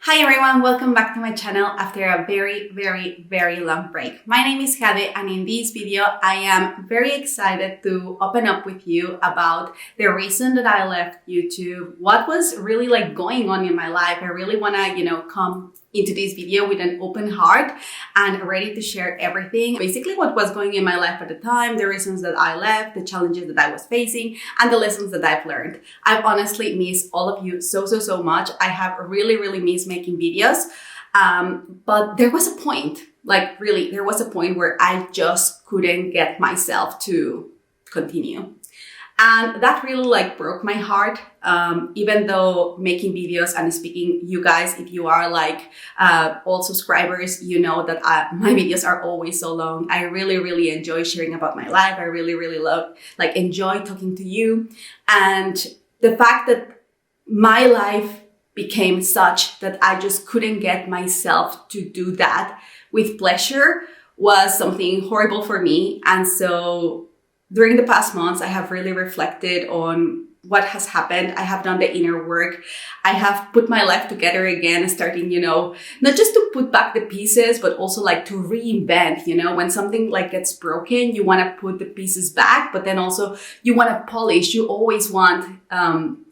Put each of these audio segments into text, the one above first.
Hi everyone, welcome back to my channel after a very long break. My name is Jade, and in this video I am very excited to open up with you about the reason that I left YouTube, what was really going on in my life. I really want to, come into this video with an open heart and ready to share everything. Basically what was going in my life at the time, the reasons that I left, the challenges that I was facing, and the lessons that I've learned. I've honestly missed all of you so much. I have really missed making videos. But there was a point, there was a point where I just couldn't get myself to continue. And that really broke my heart. Even though making videos and speaking, you guys, if you are old subscribers, you know that my videos are always so long. I really enjoy sharing about my life. I really love, enjoy talking to you. And the fact that my life became such that I just couldn't get myself to do that with pleasure was something horrible for me. And so during the past months, I have really reflected on what has happened. I have done the inner work. I have put my life together again, starting, not just to put back the pieces, but also to reinvent, when something gets broken, you want to put the pieces back, but then also you want to polish. You always want,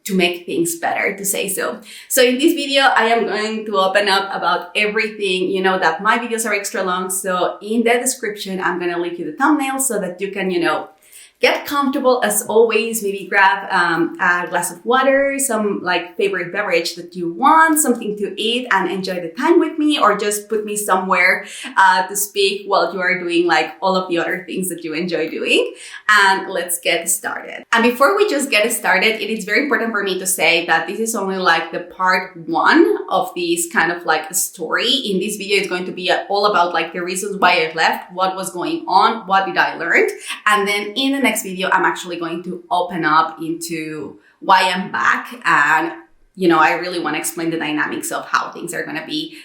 to make things better, to say so. So in this video, I am going to open up about everything. You know that my videos are extra long. So in the description, I'm going to link you the thumbnail so that you can, get comfortable as always. Maybe grab a glass of water, some favorite beverage that you want, something to eat, and enjoy the time with me, or just put me somewhere to speak while you are doing all of the other things that you enjoy doing. And let's get started. And before we just get started, it is very important for me to say that this is only the part one of this kind of story. In this video, it's going to be all about the reasons why I left, what was going on, what did I learn, and then in the next video, I'm actually going to open up into why I'm back. And, I really want to explain the dynamics of how things are going to be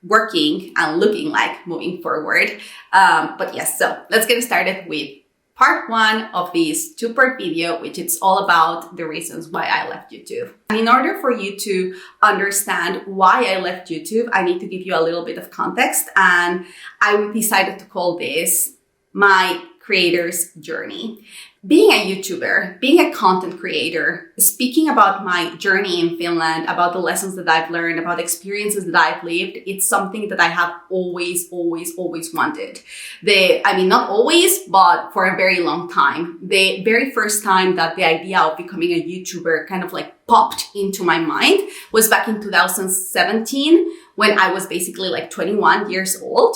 working and looking like moving forward. But yes, so let's get started with part one of this two-part video, which is all about the reasons why I left YouTube. And in order for you to understand why I left YouTube, I need to give you a little bit of context. And I decided to call this my creator's journey. Being a YouTuber, being a content creator, speaking about my journey in Finland, about the lessons that I've learned, about experiences that I've lived, it's something that I have always wanted. Not always, but for a very long time. The very first time that the idea of becoming a YouTuber kind of popped into my mind was back in 2017, when I was basically 21 years old.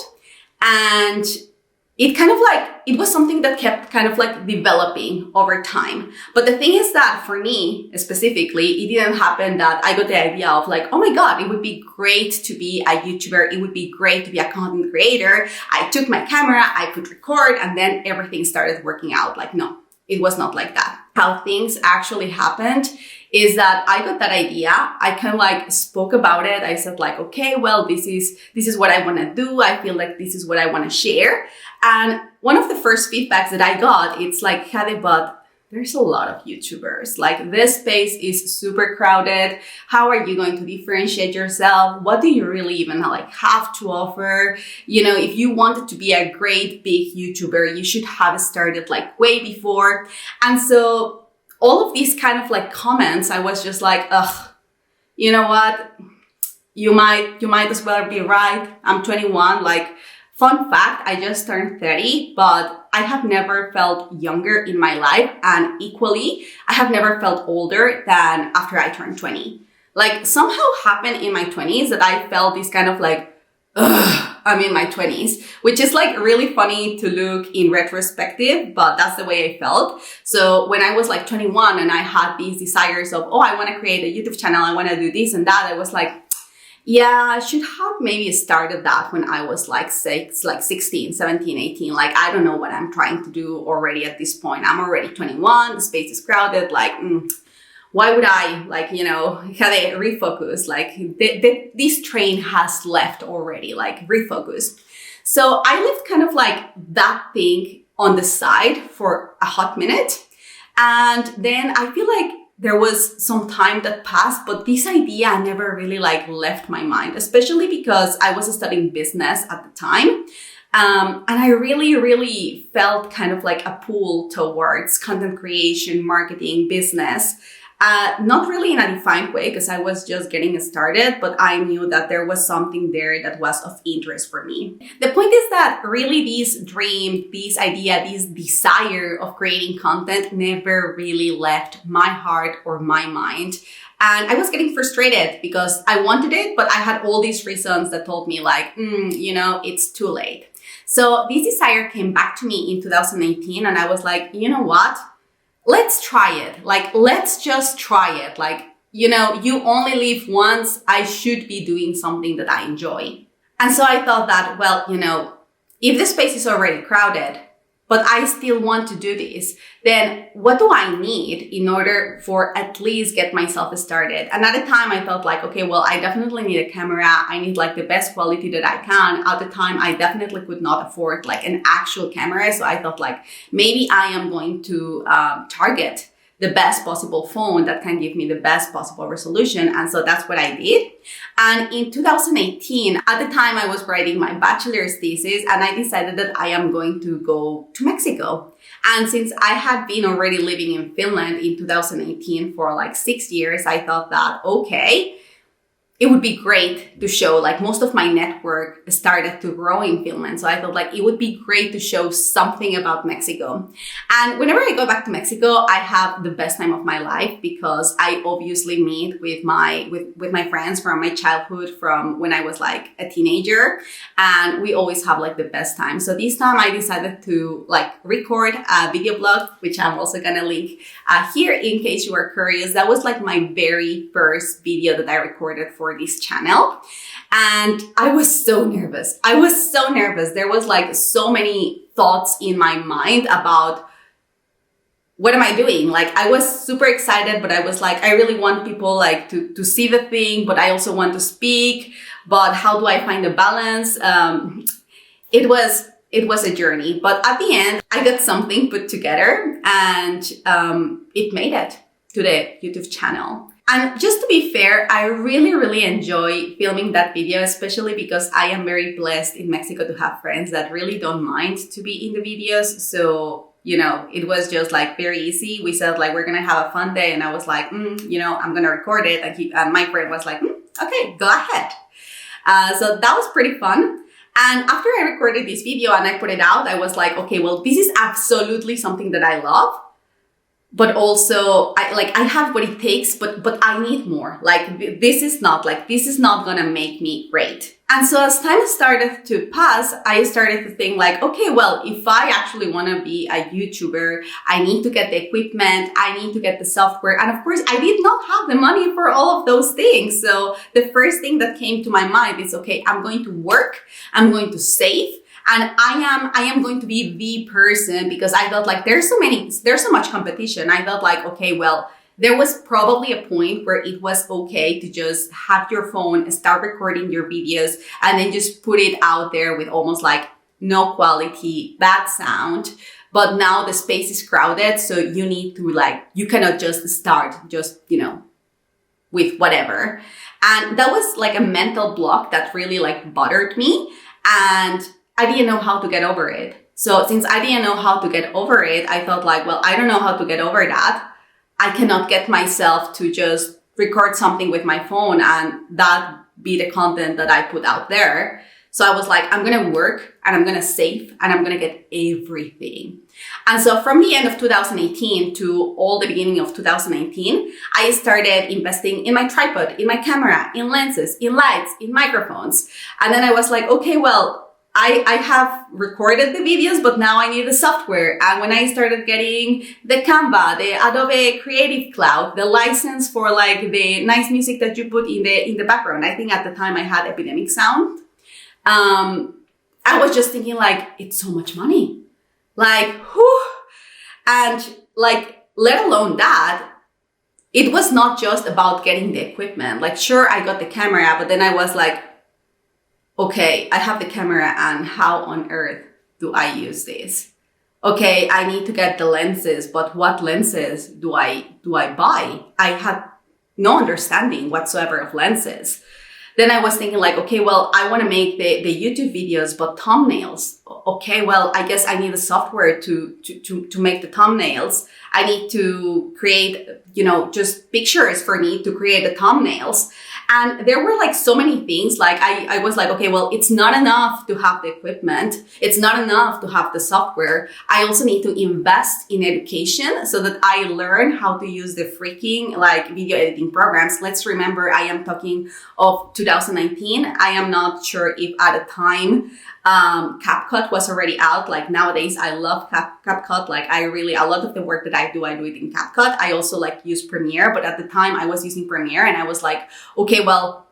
And it kind of it was something that kept kind of developing over time. But the thing is that for me specifically, it didn't happen that I got the idea of oh my God, it would be great to be a YouTuber. It would be great to be a content creator. I took my camera, I could record, and then everything started working out. No, it was not like that. How things actually happened is that I got that idea. I kind of spoke about it. I said okay, well, this is what I want to do. I feel this is what I want to share. And one of the first feedbacks that I got, it's Jade, but there's a lot of YouTubers. This space is super crowded. How are you going to differentiate yourself? What do you really even have to offer? If you wanted to be a great big YouTuber, you should have started way before. And so all of these kind of comments, I was just ugh, you know what? You might as well be right. I'm 21. Fun fact, I just turned 30, but I have never felt younger in my life. And equally, I have never felt older than after I turned 20. Somehow happened in my 20s that I felt this kind of ugh, I'm in my 20s, which is really funny to look in retrospective, but that's the way I felt. So when I was 21 and I had these desires of, oh, I want to create a YouTube channel, I want to do this and that, I was yeah, I should have maybe started that when I was 16, 17, 18. I don't know what I'm trying to do already at this point. I'm already 21. The space is crowded. Why would I, have a refocus? This train has left already, refocus. So I left kind of that thing on the side for a hot minute. And then I feel there was some time that passed, but this idea never really like left my mind, especially because I was studying business at the time. And I really felt kind of like a pull towards content creation, marketing, business. Not really in a defined way because I was just getting started, but I knew that there was something there that was of interest for me. The point is that really this dream, this idea, this desire of creating content never really left my heart or my mind. And I was getting frustrated because I wanted it, but I had all these reasons that told me like, it's too late. So this desire came back to me in 2018 and I was like, you know what? Let's try it. Like, let's just try it. Like, you only live once. I should be doing something that I enjoy. And so I thought that, well, if the space is already crowded, but I still want to do this, then what do I need in order for at least get myself started? And at the time I felt like, okay, well, I definitely need a camera. I need like the best quality that I can. At the time, I definitely could not afford like an actual camera. So I thought like, maybe I am going to target the best possible phone that can give me the best possible resolution. And so that's what I did. And in 2018, at the time I was writing my bachelor's thesis and I decided that I am going to go to Mexico. And since I had been already living in Finland in 2018 for like 6 years, I thought that, okay, it would be great to show, like most of my network started to grow in Finland. So I thought like it would be great to show something about Mexico. And whenever I go back to Mexico, I have the best time of my life because I obviously meet with my friends from my childhood, from when I was like a teenager. And we always have like the best time. So this time I decided to like record a video blog, which I'm also going to link here in case you are curious. That was like my very first video that I recorded for this channel. And I was so nervous. There was like so many thoughts in my mind about what am I doing? Like I was super excited, but I was like, I really want people like to see the thing, but I also want to speak, but how do I find a balance? It was a journey, but at the end I got something put together and it made it to the YouTube channel. And just to be fair, I really enjoy filming that video, especially because I am very blessed in Mexico to have friends that really don't mind to be in the videos. So, it was just like very easy. We said like, we're going to have a fun day. And I was like, I'm going to record it. And my friend was like, okay, go ahead. So that was pretty fun. And after I recorded this video and I put it out, I was like, okay, well, this is absolutely something that I love. But also I have what it takes, but I need more. Like this is not gonna make me great. And so as time started to pass, I started to think like, okay, well, if I actually want to be a YouTuber, I need to get the equipment, I need to get the software. And of course, I did not have the money for all of those things. So the first thing that came to my mind is, okay, I'm going to work, I'm going to save. And I am going to be the person because I felt like there's so much competition. I felt like, okay, well, there was probably a point where it was okay to just have your phone, start recording your videos, and then just put it out there with almost like no quality, bad sound. But now the space is crowded. So you need to you cannot just start with whatever. And that was like a mental block that really bothered me. And I didn't know how to get over it. So since I didn't know how to get over it, I thought like, well, I don't know how to get over that. I cannot get myself to just record something with my phone and that be the content that I put out there. So I was like, I'm going to work and I'm going to save and I'm going to get everything. And so from the end of 2018 to all the beginning of 2019, I started investing in my tripod, in my camera, in lenses, in lights, in microphones. And then I was like, okay, well, I have recorded the videos, but now I need the software. And when I started getting the Canva, the Adobe Creative Cloud, the license for the nice music that you put in the background. I think at the time I had Epidemic Sound. I was just thinking it's so much money. And let alone that, it was not just about getting the equipment. Sure, I got the camera, but then I was like, okay, I have the camera and how on earth do I use this? okay, I need to get the lenses, but what lenses do I buy? I had no understanding whatsoever of lenses. Then I was thinking like, okay, well, I want to make the YouTube videos, but thumbnails. Okay, well, I guess I need a software to make the thumbnails. I need to create, just pictures for me to create the thumbnails. And there were like so many things. Like I was like, okay, well, it's not enough to have the equipment. It's not enough to have the software. I also need to invest in education so that I learn how to use the freaking like video editing programs. Let's remember, I am talking of 2019. I am not sure if at the time, CapCut was already out. Like nowadays, I love CapCut. Like a lot of the work that I do it in CapCut. I also like use Premiere, but at the time I was using Premiere and I was like, okay, well,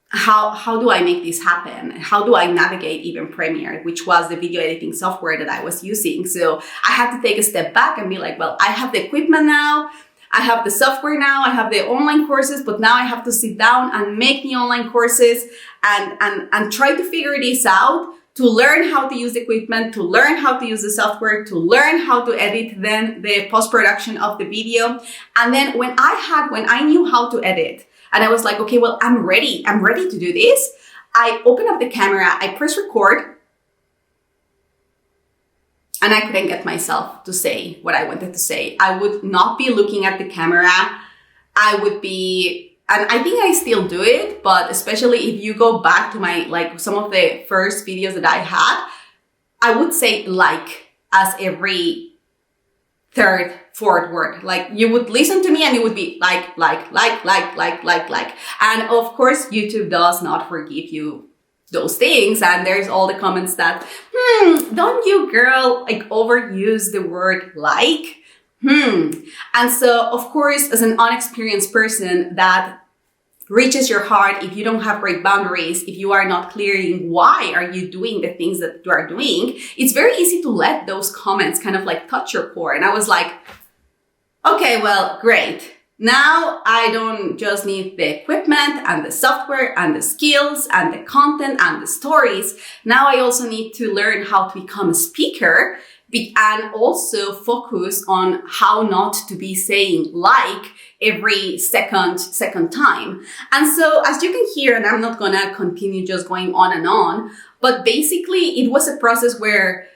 how do I make this happen? How do I navigate even Premiere, which was the video editing software that I was using? So I had to take a step back and be like, well, I have the equipment now. I have the software now, I have the online courses, but now I have to sit down and make the online courses and try to figure this out, to learn how to use the equipment, to learn how to use the software, to learn how to edit then the post-production of the video. And then when I knew how to edit and I was like, okay, well, I'm ready to do this. I open up the camera, I press record, and I couldn't get myself to say what I wanted to say. I would not be looking at the camera. I would be, and I think I still do it, but especially if you go back to my, like some of the first videos that I had, I would say like as every third, fourth word. Like you would listen to me and it would be like. And of course, YouTube does not forgive you those things. And there's all the comments that, don't you girl, like overuse the word like? And so of course, as an unexperienced person, that reaches your heart if you don't have great boundaries, if you are not clear in why are you doing the things that you are doing, it's very easy to let those comments kind of like touch your core. And I was like, okay, well, great. Now I don't just need the equipment and the software and the skills and the content and the stories. Now I also need to learn how to become a speaker and also focus on how not to be saying like every second time. And so as you can hear, and I'm not gonna continue just going on, but basically it was a process where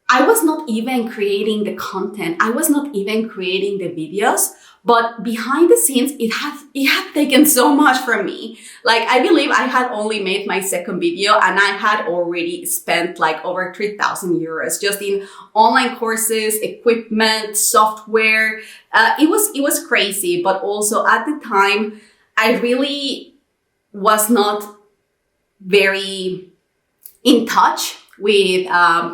I was not even creating the content. I was not even creating the videos. But behind the scenes, it had taken so much from me. Like, I believe I had only made my second video and I had already spent like over 3,000 euros just in online courses, equipment, software. It was crazy, but also at the time, I really was not very in touch with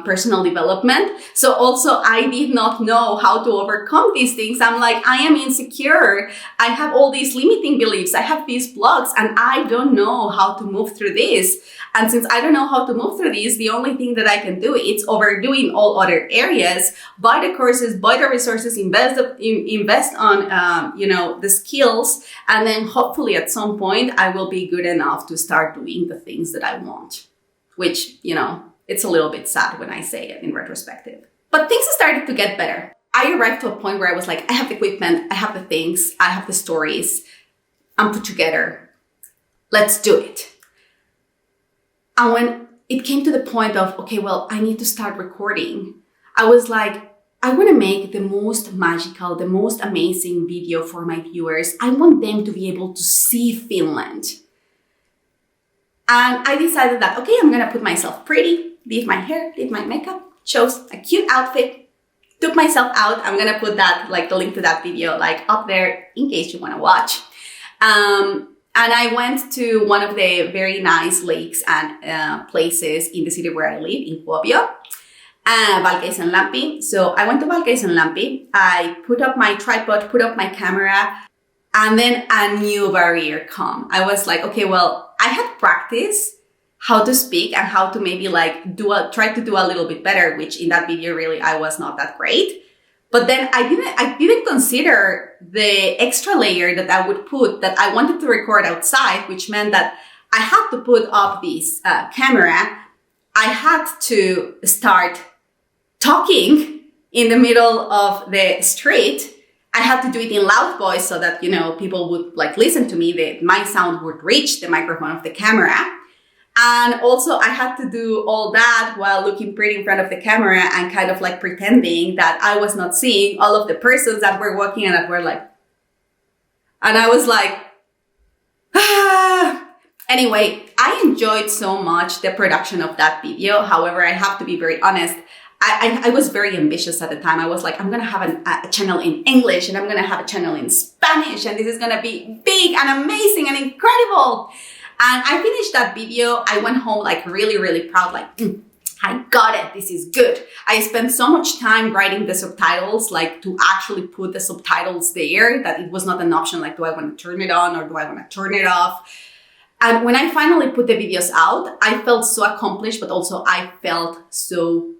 personal development. So also I did not know how to overcome these things. I'm like, I am insecure. I have all these limiting beliefs. I have these blocks and I don't know how to move through this. And since I don't know how to move through this, the only thing that I can do is overdoing all other areas, buy the courses, buy the resources, invest on, the skills. And then hopefully at some point I will be good enough to start doing the things that I want, which, it's a little bit sad when I say it in retrospective. But things started to get better. I arrived to a point where I was like, I have the equipment, I have the things, I have the stories, I'm put together. Let's do it. And when it came to the point of, okay, well, I need to start recording, I was like, I want to make the most magical, the most amazing video for my viewers. I want them to be able to see Finland. And I decided that, okay, I'm going to put myself pretty, did my hair, did my makeup, chose a cute outfit, took myself out. I'm going to put that, like the link to that video, like up there in case you want to watch. And I went to one of the very nice lakes and places in the city where I live, in Kuopio, Valkeaisen-Lampi. So I went to Valkeaisen-Lampi. I put up my tripod, put up my camera, and then a new barrier come. I was like, okay, well, I had practiced how to speak and how to maybe like try to do a little bit better, which in that video really I was not that great. But then I didn't consider the extra layer that I would put, that I wanted to record outside, which meant that I had to put up this camera. I had to start talking in the middle of the street. I had to do it in loud voice so that, people would like listen to me, that my sound would reach the microphone of the camera. And also I had to do all that while looking pretty in front of the camera and kind of like pretending that I was not seeing all of the persons that were walking and that were like, and I was like, ah. Anyway, I enjoyed so much the production of that video. However, I have to be very honest. I was very ambitious at the time. I was like, I'm going to have a channel in English and I'm going to have a channel in Spanish and this is going to be big and amazing and incredible. And I finished that video. I went home like really, really proud, like, I got it. This is good. I spent so much time writing the subtitles, like to actually put the subtitles there, that it was not an option. Like, do I want to turn it on or do I want to turn it off? And when I finally put the videos out, I felt so accomplished, but also I felt so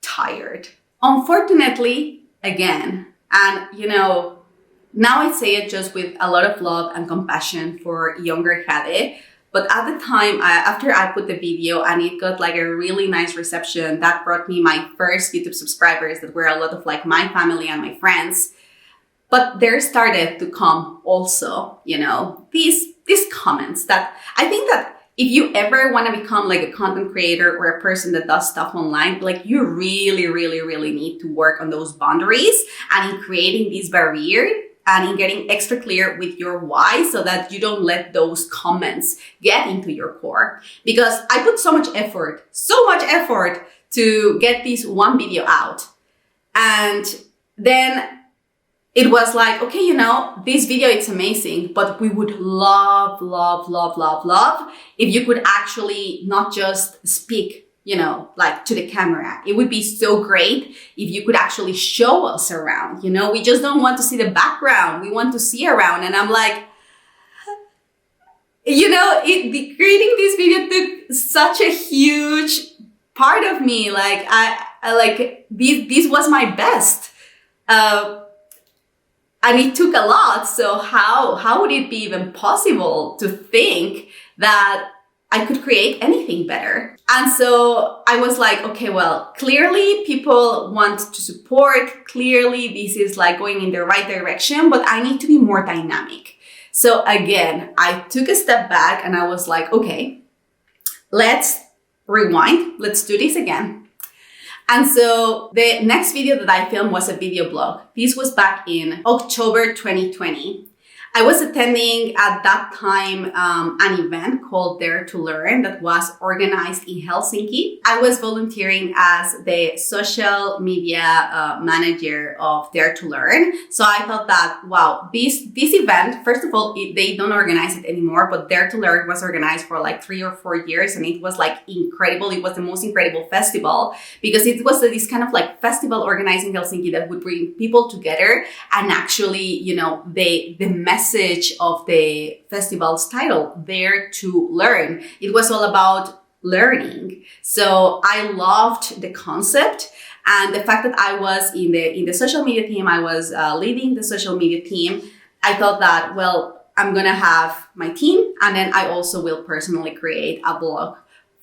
tired. Unfortunately, again, and now I say it just with a lot of love and compassion for younger Jade, but at the time, after I put the video and it got like a really nice reception, that brought me my first YouTube subscribers that were a lot of like my family and my friends. But there started to come also, these comments that I think that if you ever want to become like a content creator or a person that does stuff online, like you really need to work on those boundaries and in creating this barrier and in getting extra clear with your why so that you don't let those comments get into your core. Because I put so much effort to get this one video out. And then it was like, okay, this video, it's amazing, but we would love if you could actually not just speak, like to the camera. It would be so great if you could actually show us around, we just don't want to see the background. We want to see around. And I'm like, creating this video took such a huge part of me. Like I like this was my best. And it took a lot. So how would it be even possible to think that I could create anything better? And so I was like, okay, well, clearly people want to support. Clearly this is like going in the right direction, but I need to be more dynamic. So again, I took a step back and I was like, okay, let's rewind. Let's do this again. And so the next video that I filmed was a video blog. This was back in October 2020. I was attending at that time an event called Dare to Learn that was organized in Helsinki. I was volunteering as the social media manager of Dare to Learn. So I thought that, wow, this event, first of all, they don't organize it anymore, but Dare to Learn was organized for like 3 or 4 years and it was like incredible. It was the most incredible festival because it was this kind of like festival organized in Helsinki that would bring people together and actually, the message of the festival's title, Dare to Learn. It was all about learning. So I loved the concept and the fact that I was in the social media team, I was leading the social media team. I thought that, well, I'm going to have my team and then I also will personally create a blog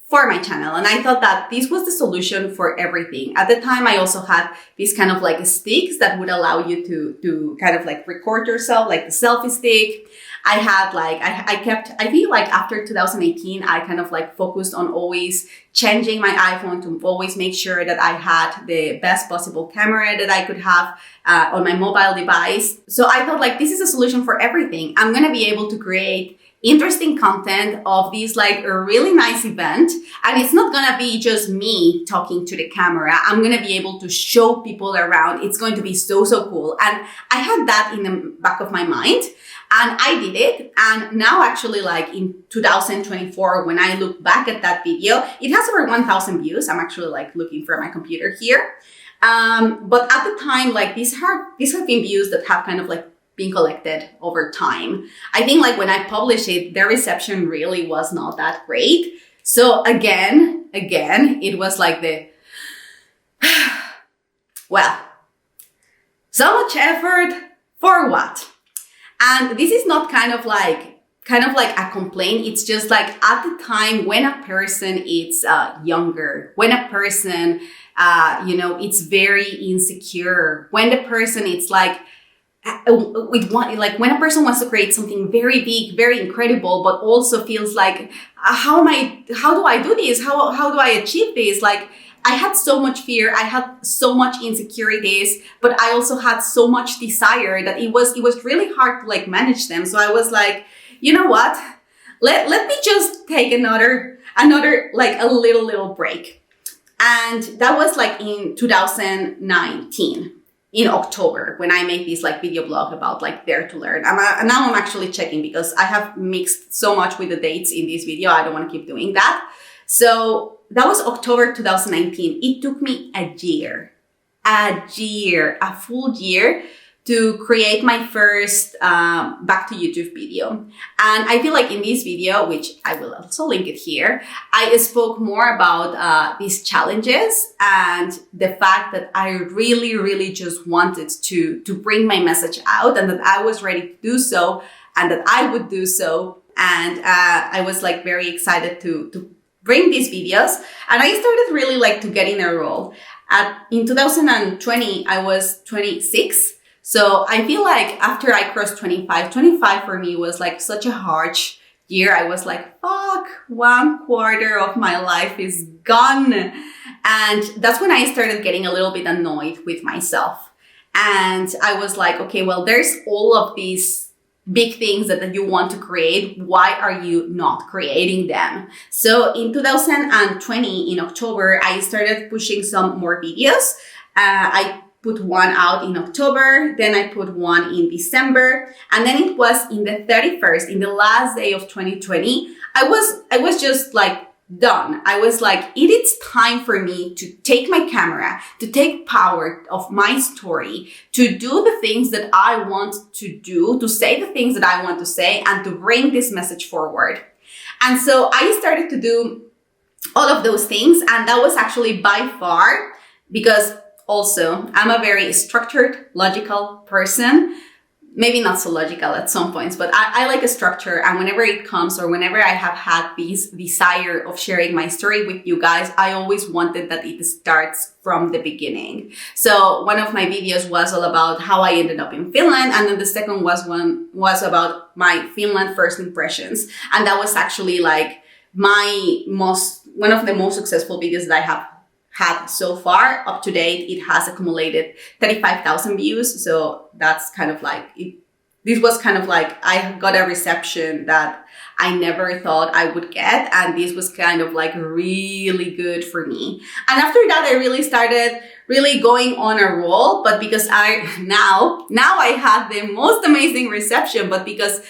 for my channel. And I thought that this was the solution for everything. At the time, I also had these kind of like sticks that would allow you to kind of like record yourself, like the selfie stick. I had like, I feel like after 2018, I kind of like focused on always changing my iPhone to always make sure that I had the best possible camera that I could have on my mobile device. So I thought like, this is a solution for everything. I'm going to be able to create interesting content of this like a really nice event. And it's not gonna be just me talking to the camera. I'm gonna be able to show people around. It's going to be so cool. And I had that in the back of my mind and I did it. And now actually like in 2024, when I look back at that video, it has over 1,000 views. I'm actually like looking for my computer here. But at the time, like these have been views that have kind of like being collected over time. I think like when I published it, their reception really was not that great. So again, it was like well, so much effort for what? And this is not kind of like kind of like a complaint. It's just like at the time when a person is younger, when a person, it's very insecure, when the person it's like, when a person wants to create something very big, very incredible, but also feels like, how do I do this? How do I achieve this? Like, I had so much fear. I had so much insecurities, but I also had so much desire that it was really hard to like manage them. So I was like, you know what? Let me just take another like a little break. And that was like in 2019. In October, when I made this like video blog about like Dare to Learn. And now I'm actually checking because I have mixed so much with the dates in this video. I don't want to keep doing that. So that was October 2019. It took me a full year to create my first back to YouTube video. And I feel like in this video, which I will also link it here, I spoke more about these challenges and the fact that I really just wanted to bring my message out, and that I was ready to do so, and that I would do so. And I was like very excited to bring these videos. And I started really like to get in a role. In 2020, I was 26. So I feel like after I crossed 25 for me was like such a harsh year. I was like, fuck, 1/4 of my life is gone. And that's when I started getting a little bit annoyed with myself. And I was like, okay, well, there's all of these big things that you want to create. Why are you not creating them? So in 2020, in October, I started pushing some more videos. I put one out in October, then I put one in December, and then it was in the 31st, in the last day of 2020, I was just like done. I was like, it is time for me to take my camera, to take power of my story, to do the things that I want to do, to say the things that I want to say, and to bring this message forward. And so I started to do all of those things, and that was actually by far, because also, I'm a very structured, logical person. Maybe not so logical at some points, but I like a structure. And whenever it comes, or whenever I have had this desire of sharing my story with you guys, I always wanted that it starts from the beginning. So one of my videos was all about how I ended up in Finland. And then the second was about my Finland first impressions. And that was actually like one of the most successful videos that I have had so far. Up to date, it has accumulated 35,000 views. So that's kind of like, this was kind of like, I got a reception that I never thought I would get. And this was kind of like really good for me. And after that, I really started really going on a roll. But because now I have the most amazing reception, but because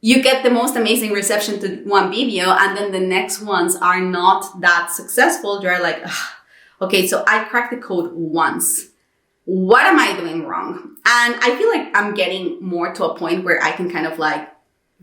you get the most amazing reception to one video and then the next ones are not that successful, you're like, ugh. Okay, so I cracked the code once. What am I doing wrong? And I feel like I'm getting more to a point where I can kind of like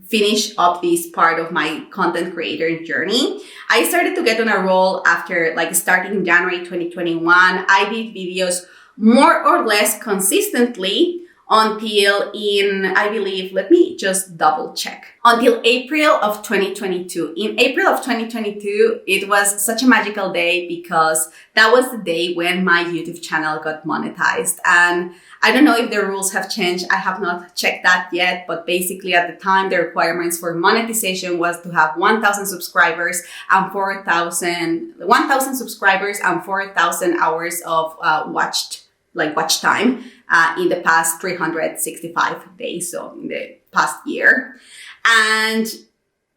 finish up this part of my content creator journey. I started to get on a roll after like starting in January 2021. I did videos more or less consistently until I believe, let me just double check, until April of 2022. In April of 2022, it was such a magical day because that was the day when my YouTube channel got monetized. And I don't know if the rules have changed. I have not checked that yet, but basically at the time, the requirements for monetization was to have 1,000 subscribers and 1,000 subscribers and 4,000 hours of watch time in the past 365 days, so in the past year. And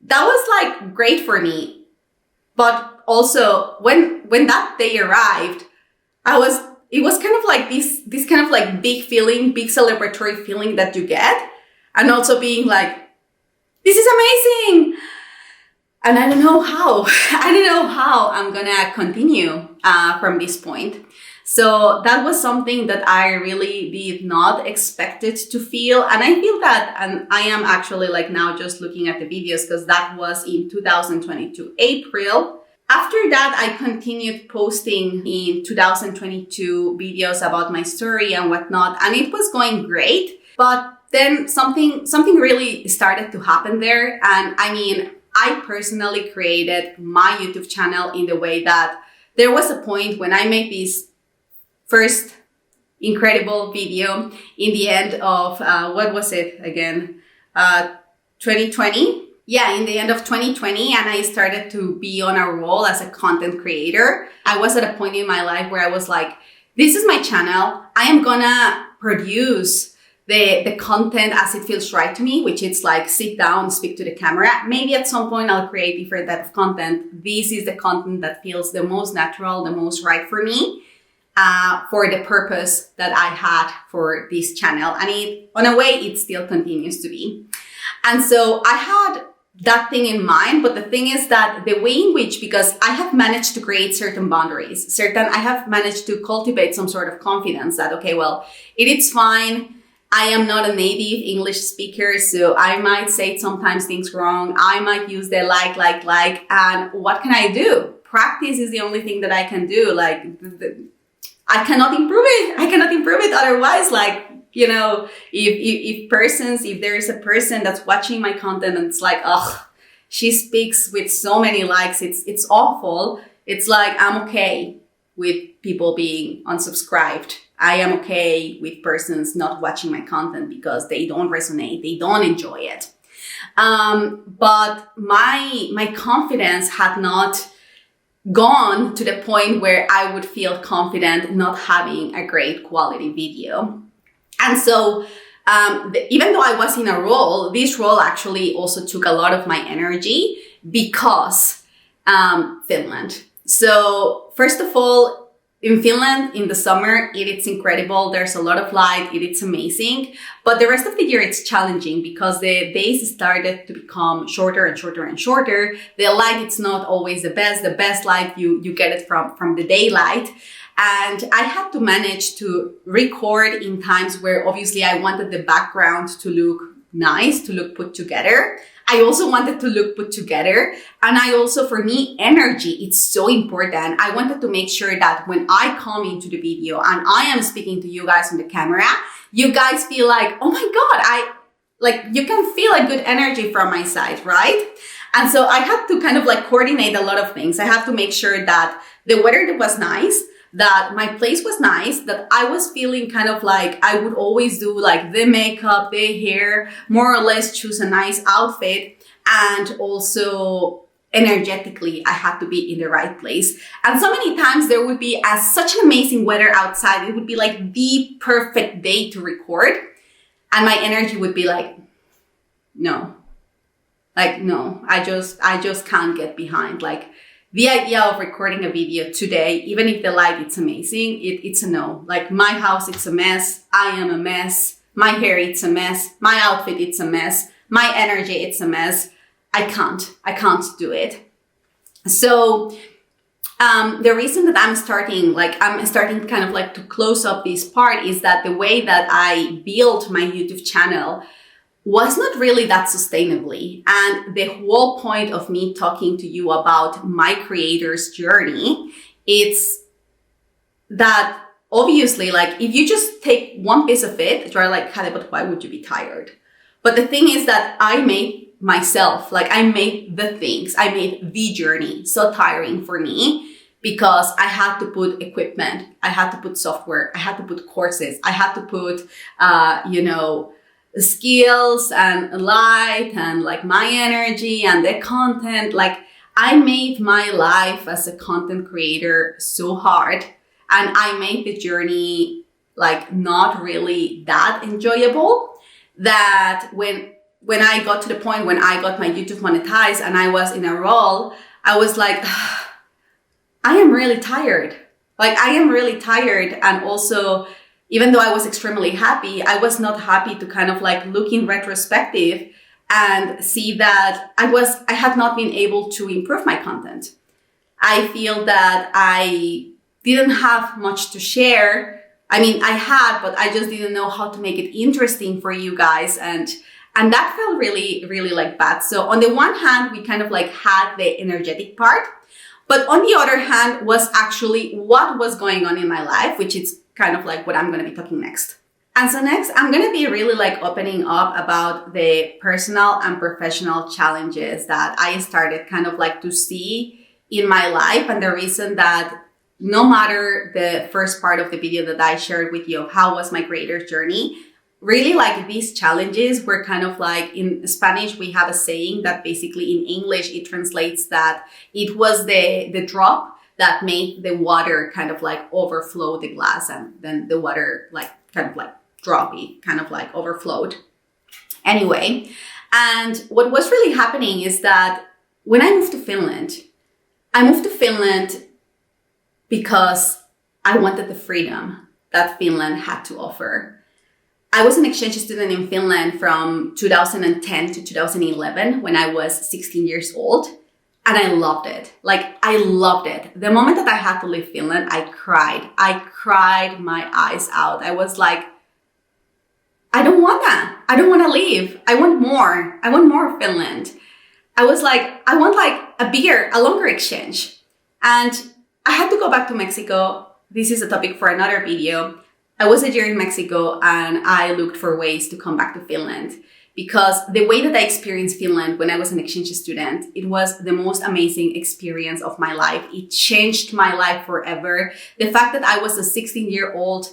that was like great for me. But also when that day arrived, it was kind of like this kind of like big feeling, big celebratory feeling that you get. And also being like, this is amazing. And I don't know how I'm gonna continue from this point. So that was something that I really did not expect it to feel. And I feel that, and I am actually like now just looking at the videos because that was in 2022, April. After that, I continued posting in 2022 videos about my story and whatnot, and it was going great. But then something really started to happen there. And I mean, I personally created my YouTube channel in the way that there was a point when I made this first incredible video in the end of, what was it again? 2020. Yeah, in the end of 2020, and I started to be on a role as a content creator. I was at a point in my life where I was like, this is my channel. I am gonna produce the content as it feels right to me, which is like sit down, speak to the camera. Maybe at some point I'll create different type of content. This is the content that feels the most natural, the most right for me, for the purpose that I had for this channel. And it, on a way, it still continues to be. And so I had that thing in mind, but the thing is that the way in which, because I have managed to create certain boundaries, I have managed to cultivate some sort of confidence that, okay, well, it is fine. I am not a native English speaker, so I might say sometimes things wrong. I might use the like, and what can I do? Practice is the only thing that I can do. Like, I cannot improve it. I cannot improve it otherwise. Like, you know, if there is a person that's watching my content and it's like, ugh, she speaks with so many likes, it's awful. It's like, I'm okay with people being unsubscribed. I am okay with persons not watching my content because they don't resonate, they don't enjoy it. But my confidence had not gone to the point where I would feel confident not having a great quality video. And so, even though I was in a role, this role actually also took a lot of my energy because, Finland. So first of all, in Finland, in the summer, it's incredible. There's a lot of light. It's amazing. But the rest of the year, it's challenging because the days started to become shorter and shorter and shorter. The light, it's not always the best. The best light, you get it from the daylight. And I had to manage to record in times where obviously I wanted the background to look nice, to look put together. I also wanted to look put together. And I also, for me, energy, it's so important. I wanted to make sure that when I come into the video and I am speaking to you guys on the camera, you guys feel like, oh my God, you can feel a good energy from my side, right? And so I had to kind of like coordinate a lot of things. I had to make sure that the weather was nice, that my place was nice, that I was feeling kind of like I would always do like the makeup, the hair, more or less choose a nice outfit. And also energetically, I had to be in the right place. And so many times there would be such an amazing weather outside. It would be like the perfect day to record. And my energy would be like, no, I just can't get behind. Like, the idea of recording a video today, even if the light is amazing, it's a no. Like, my house, it's a mess. I am a mess. My hair, it's a mess. My outfit, it's a mess. My energy, it's a mess. I can't do it. So, the reason that I'm starting kind of like to close up this part is that the way that I built my YouTube channel was not really that sustainably. And the whole point of me talking to you about my creator's journey, it's that obviously, like, if you just take one piece of it, you're like, Kade, but why would you be tired? But the thing is that I made myself, like, I made the things, I made the journey so tiring for me because I had to put equipment, I had to put software, I had to put courses, I had to put, skills and light and like my energy and the content. Like, I made my life as a content creator so hard, and I made the journey like not really that enjoyable, that when I got to the point when I got my YouTube monetized and I was in a role, I was like, I am really tired. Like, I am really tired. And also, even though I was extremely happy, I was not happy to kind of like look in retrospective and see that I had not been able to improve my content. I feel that I didn't have much to share. I mean, I had, but I just didn't know how to make it interesting for you guys. And that felt really, really like bad. So on the one hand, we kind of like had the energetic part, but on the other hand was actually what was going on in my life, which is kind of like what I'm going to be talking next. And so next, I'm going to be really like opening up about the personal and professional challenges that I started kind of like to see in my life. And the reason that no matter the first part of the video that I shared with you of how was my creator journey, really like these challenges were kind of like, in Spanish, we have a saying that basically in English, it translates that it was the drop that made the water kind of like overflow the glass, and then the water like kind of like droppy, kind of like overflowed. Anyway, and what was really happening is that when I moved to Finland because I wanted the freedom that Finland had to offer. I was an exchange student in Finland from 2010 to 2011 when I was 16 years old. And I loved it. Like, I loved it. The moment that I had to leave Finland, I cried. I cried my eyes out. I was like, I don't want that. I don't want to leave. I want more. I want more of Finland. I was like, I want like a longer exchange. And I had to go back to Mexico. This is a topic for another video. I was a year in Mexico and I looked for ways to come back to Finland, because the way that I experienced Finland when I was an exchange student, it was the most amazing experience of my life. It changed my life forever. The fact that I was a 16-year-old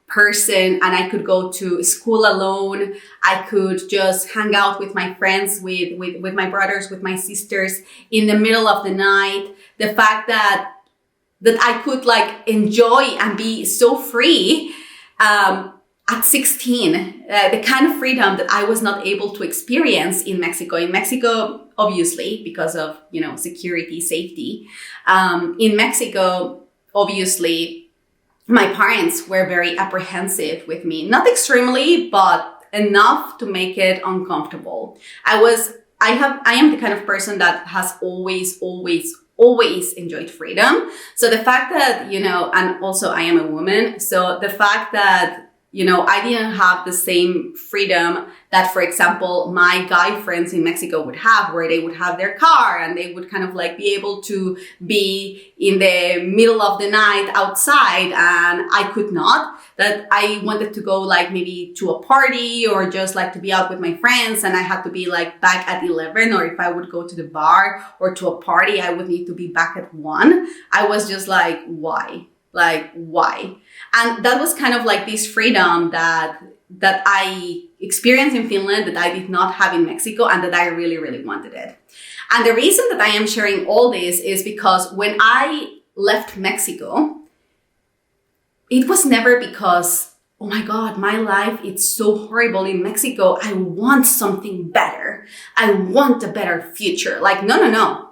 person and I could go to school alone, I could just hang out with my friends, with my brothers, with my sisters in the middle of the night. The fact that I could like enjoy and be so free at 16, the kind of freedom that I was not able to experience in Mexico. In Mexico, obviously, because of, security, safety. In Mexico, obviously, my parents were very apprehensive with me. Not extremely, but enough to make it uncomfortable. I am the kind of person that has always enjoyed freedom. So the fact that, and also I am a woman. So the fact that, I didn't have the same freedom that, for example, my guy friends in Mexico would have, where they would have their car and they would kind of like be able to be in the middle of the night outside, and I could not. That I wanted to go like maybe to a party or just like to be out with my friends, and I had to be like back at 11, or if I would go to the bar or to a party, I would need to be back at 1. I was just like, why? Like, why? And that was kind of like this freedom that I experienced in Finland that I did not have in Mexico, and that I really, really wanted it. And the reason that I am sharing all this is because when I left Mexico, it was never because, oh my God, my life is so horrible in Mexico. I want something better. I want a better future. Like, no.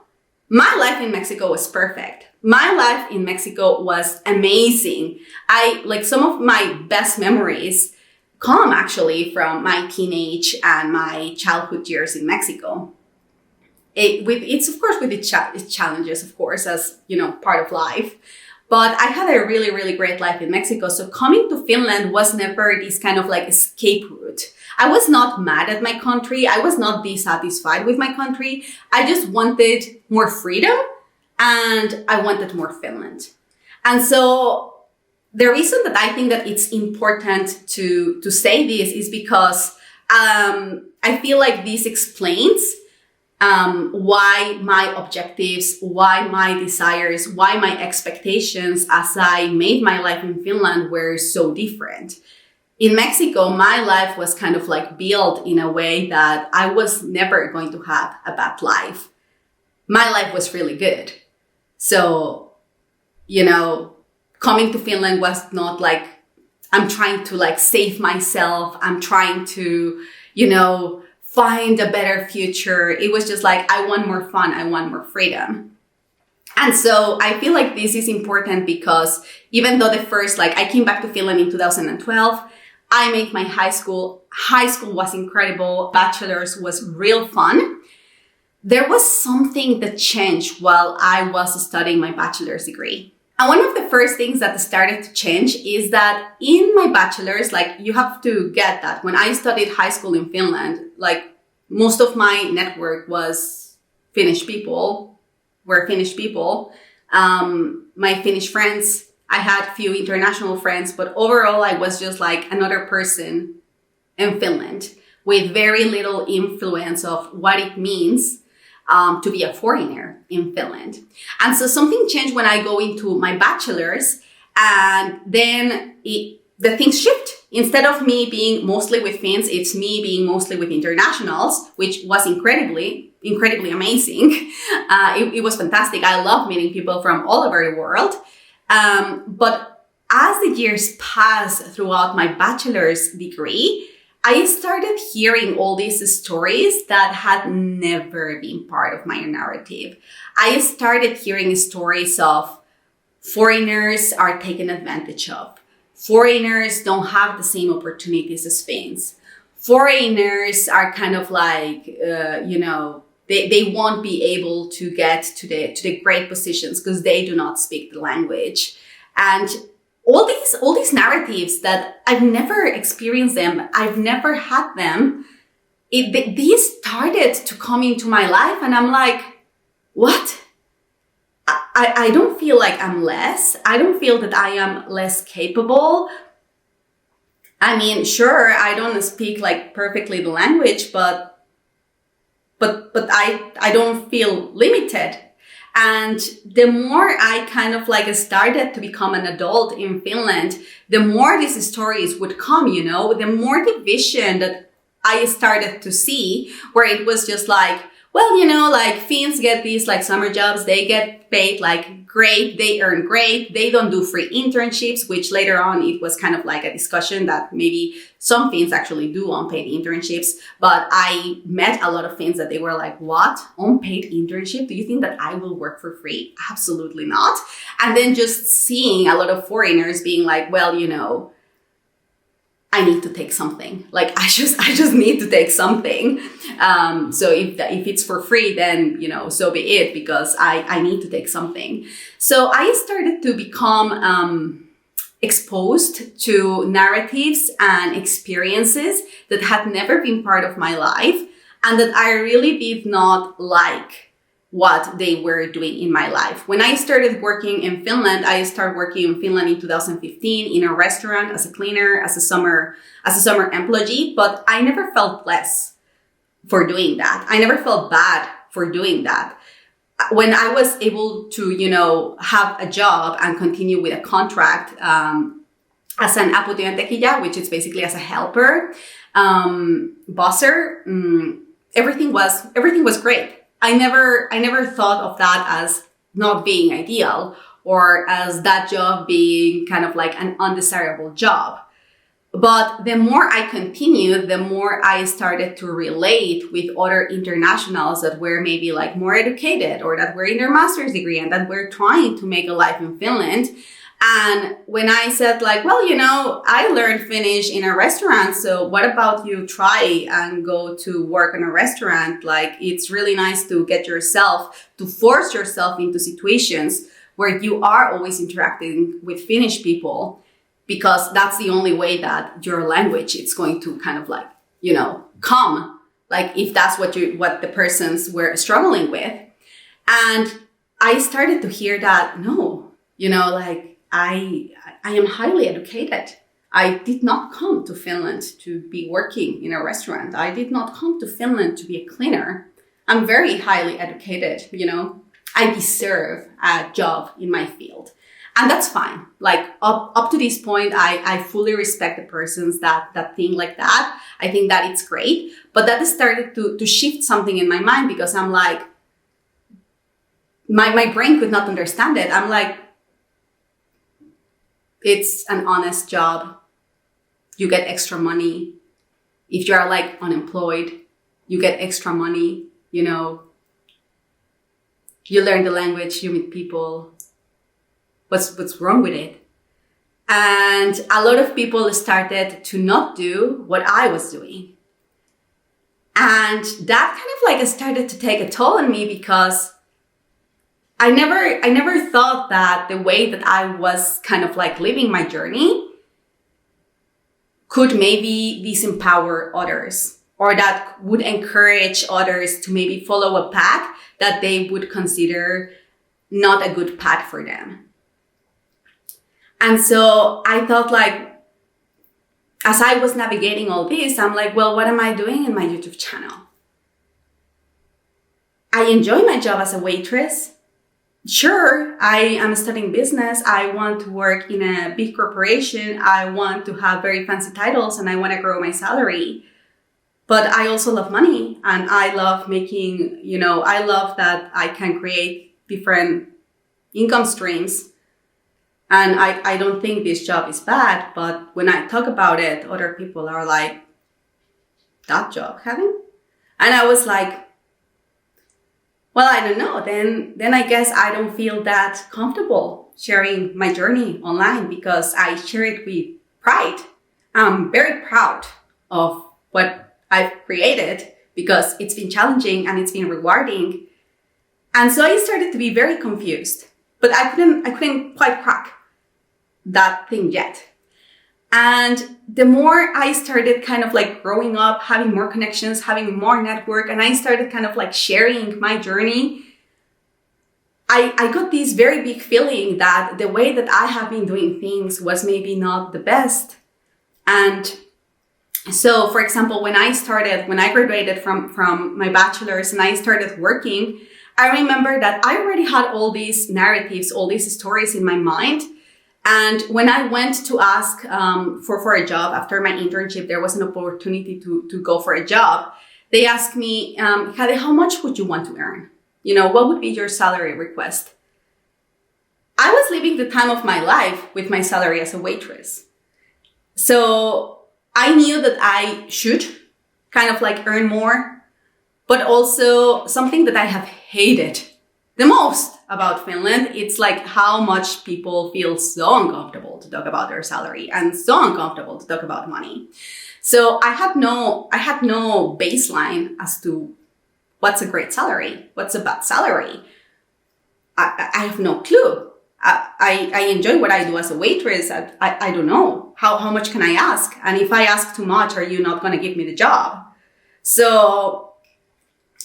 My life in Mexico was perfect. My life in Mexico was amazing. Some of my best memories come actually from my teenage and my childhood years in Mexico. It's of course with its challenges, of course, as part of life. But I had a really, really great life in Mexico. So coming to Finland was never this kind of like escape route. I was not mad at my country. I was not dissatisfied with my country. I just wanted more freedom and I wanted more Finland. And so the reason that I think that it's important to say this is because I feel like this explains why my objectives, why my desires, why my expectations as I made my life in Finland were so different. In Mexico, my life was kind of like built in a way that I was never going to have a bad life. My life was really good. So, coming to Finland was not like, I'm trying to like save myself. I'm trying to, find a better future. It was just like, I want more fun. I want more freedom. And so I feel like this is important because even though I came back to Finland in 2012, I made my high school. High school was incredible. Bachelor's was real fun. There was something that changed while I was studying my bachelor's degree. And one of the first things that started to change is that in my bachelor's, you have to get that when I studied high school in Finland, most of my network was Finnish people. My Finnish friends, I had few international friends, but overall I was just like another person in Finland with very little influence of what it means to be a foreigner in Finland. And so something changed when I go into my bachelor's, and then the things shift. Instead of me being mostly with Finns, it's me being mostly with internationals, which was incredibly amazing. It was fantastic. I love meeting people from all over the world. But as the years passed throughout my bachelor's degree, I started hearing all these stories that had never been part of my narrative. I started hearing stories of foreigners are taken advantage of. Foreigners don't have the same opportunities as Finns. Foreigners are kind of like, they won't be able to get to the great positions because they do not speak the language. And all these narratives that I've never experienced them, I've never had them. These started to come into my life, and I'm like, what? I don't feel like I'm less. I don't feel that I am less capable. I mean, sure, I don't speak like perfectly the language, but I don't feel limited. And the more I kind of like started to become an adult in Finland, the more these stories would come, the more division that I started to see, where it was just like, well, like Finns get these like summer jobs, they get paid like great, they earn great, they don't do free internships, which later on it was kind of like a discussion that maybe some Finns actually do unpaid internships. But I met a lot of Finns that they were like, what? Unpaid internship? Do you think that I will work for free? Absolutely not. And then just seeing a lot of foreigners being like, well, I need to take something. Like I just need to take something. So if it's for free, then so be it, because I need to take something. So I started to become exposed to narratives and experiences that had never been part of my life, and that I really did not like what they were doing in my life. When I started working in Finland, I started working in Finland in 2015 in a restaurant as a cleaner, as a summer employee, but I never felt less for doing that. I never felt bad for doing that. When I was able to, have a job and continue with a contract as an aputyöntekijä, which is basically as a helper, bosser, everything was great. I never thought of that as not being ideal or as that job being kind of like an undesirable job. But the more I continued, the more I started to relate with other internationals that were maybe like more educated or that were in their master's degree and that were trying to make a life in Finland. And when I said like, well, I learned Finnish in a restaurant, so what about you try and go to work in a restaurant? Like, it's really nice to force yourself into situations where you are always interacting with Finnish people, because that's the only way that your language is going to kind of like, come, like if that's what the persons were struggling with. And I started to hear that, no, like, I am highly educated. I did not come to Finland to be working in a restaurant. I did not come to Finland to be a cleaner. I'm very highly educated, I deserve a job in my field. And that's fine. Like up to this point, I fully respect the persons that think like that. I think that it's great. But that started to shift something in my mind, because I'm like, my brain could not understand it. I'm like, it's an honest job. You get extra money. If you are like unemployed, you get extra money, You learn the language, you meet people. What's wrong with it? And a lot of people started to not do what I was doing. And that kind of like started to take a toll on me, because I never thought that the way that I was kind of like living my journey could maybe disempower others, or that would encourage others to maybe follow a path that they would consider not a good path for them. And so I thought like, as I was navigating all this, I'm like, well, what am I doing in my YouTube channel? I enjoy my job as a waitress. Sure, I am studying business. I want to work in a big corporation. I want to have very fancy titles and I want to grow my salary. But I also love money and I love making, I love that I can create different income streams. And I don't think this job is bad, but when I talk about it, other people are like, that job, Kevin? And I was like, well, I don't know. Then I guess I don't feel that comfortable sharing my journey online because I share it with pride. I'm very proud of what I've created because it's been challenging and it's been rewarding. And so I started to be very confused, but I couldn't quite crack that thing yet. And the more I started kind of like growing up, having more connections, having more network, and I started kind of like sharing my journey, I got this very big feeling that the way that I have been doing things was maybe not the best. And so, for example, when I graduated from my bachelor's and I started working, I remember that I already had all these narratives, all these stories in my mind. And when I went to ask for a job after my internship, there was an opportunity to go for a job. They asked me, Jade, how much would you want to earn? What would be your salary request? I was living the time of my life with my salary as a waitress. So I knew that I should kind of like earn more, but also something that I have hated the most about Finland, it's like how much people feel so uncomfortable to talk about their salary and so uncomfortable to talk about money. So I had no baseline as to what's a great salary, what's a bad salary. I have no clue. I enjoy what I do as a waitress. I don't know how much can I ask? And if I ask too much, are you not going to give me the job? So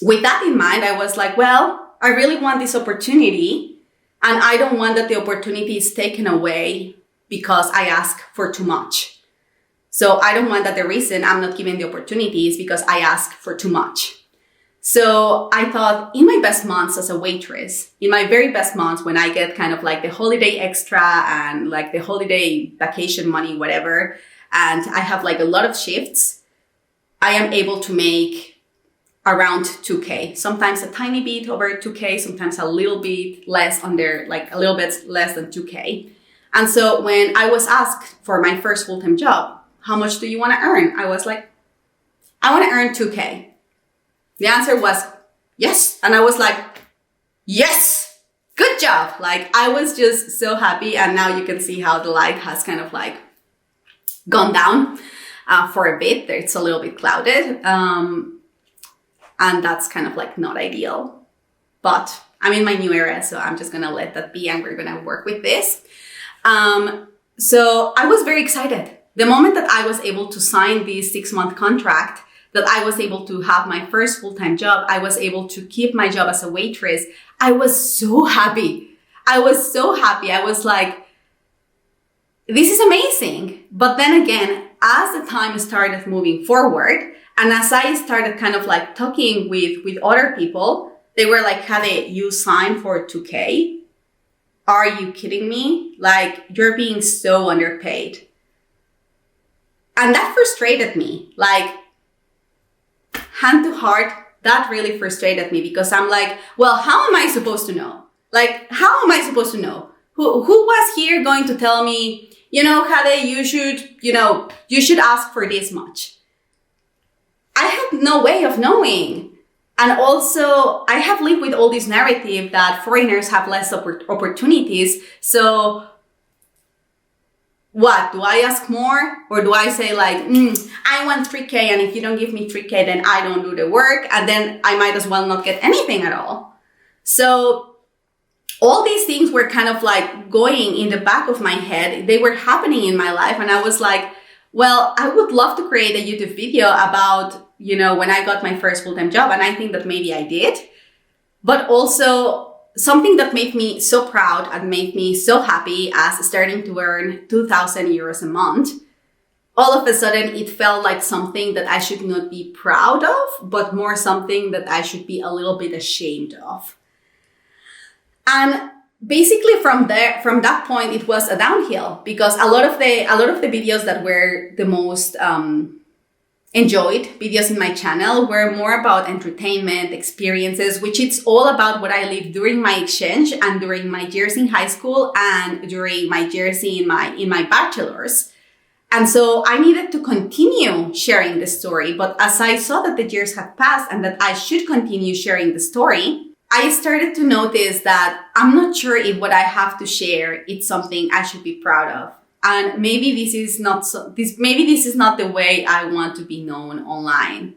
with that in mind, I was like, well, I really want this opportunity and I don't want that the opportunity is taken away because I ask for too much. So I don't want that the reason I'm not given the opportunity is because I ask for too much. So I thought in my best months as a waitress, in my very best months when I get kind of like the holiday extra and like the holiday vacation money, whatever, and I have like a lot of shifts, I am able to make around 2K, sometimes a tiny bit over 2K, sometimes a little bit less under, like a little bit less than 2K. And so when I was asked for my first full-time job, how much do you want to earn? I was like, I want to earn 2K. The answer was yes. And I was like, yes, good job. Like I was just so happy. And now you can see how the light has kind of like gone down for a bit. It's a little bit clouded. And that's kind of like not ideal, but I'm in my new era. So I'm just going to let that be and we're going to work with this. So I was very excited. The moment that I was able to sign this 6-month contract, that I was able to have my first full-time job, I was able to keep my job as a waitress. I was so happy. I was so happy. I was like, this is amazing. But then again, as the time started moving forward, and as I started kind of like talking with other people, they were like, Jade, you signed for 2K? Are you kidding me? Like, you're being so underpaid. And that frustrated me. Like, hand to heart, that really frustrated me because I'm like, well, how am I supposed to know? Like, how am I supposed to know? Who was here going to tell me, Jade, you should ask for this much? I had no way of knowing. And also, I have lived with all this narrative that foreigners have less opportunities. So what? Do I ask more? Or do I say like, I want 3K and if you don't give me 3K, then I don't do the work. And then I might as well not get anything at all. So all these things were kind of like going in the back of my head. They were happening in my life. And I was like, well, I would love to create a YouTube video about, when I got my first full-time job. And I think that maybe I did. But also, something that made me so proud and made me so happy as starting to earn 2,000 euros a month, all of a sudden it felt like something that I should not be proud of, but more something that I should be a little bit ashamed of. And basically from that point, it was a downhill, because a lot of the videos that were the most enjoyed videos in my channel were more about entertainment experiences, which it's all about what I lived during my exchange and during my years in high school and during my years in my bachelor's. And so I needed to continue sharing the story. But as I saw that the years had passed and that I should continue sharing the story, I started to notice that I'm not sure if what I have to share is something I should be proud of. And maybe this is not the way I want to be known online.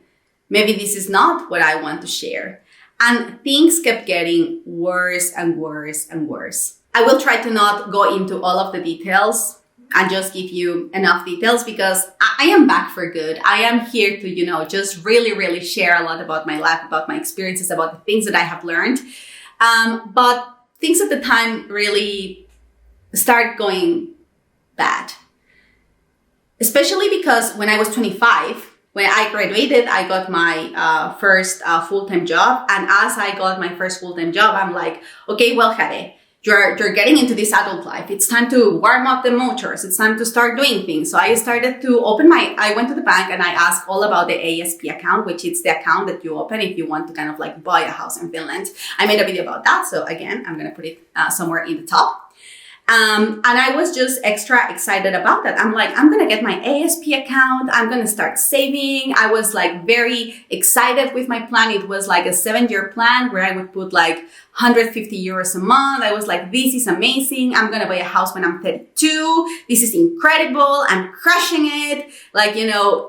Maybe this is not what I want to share. And things kept getting worse and worse and worse. I will try to not go into all of the details and just give you enough details, because I am back for good. I am here to, just really, really share a lot about my life, about my experiences, about the things that I have learned. But things at the time really start going bad. Especially because when I was 25, when I graduated, I got my first full-time job. And as I got my first full-time job, I'm like, okay, well, Jade, you're getting into this adult life. It's time to warm up the motors. It's time to start doing things. So I started to I went to the bank and I asked all about the ASP account, which is the account that you open if you want to kind of like buy a house in Finland. I made a video about that. So again, I'm going to put it somewhere in the top. And I was just extra excited about that. I'm like, I'm going to get my ASP account. I'm going to start saving. I was like very excited with my plan. It was like a 7-year plan where I would put like 150 euros a month. I was like, this is amazing. I'm going to buy a house when I'm 32. This is incredible. I'm crushing it. Like,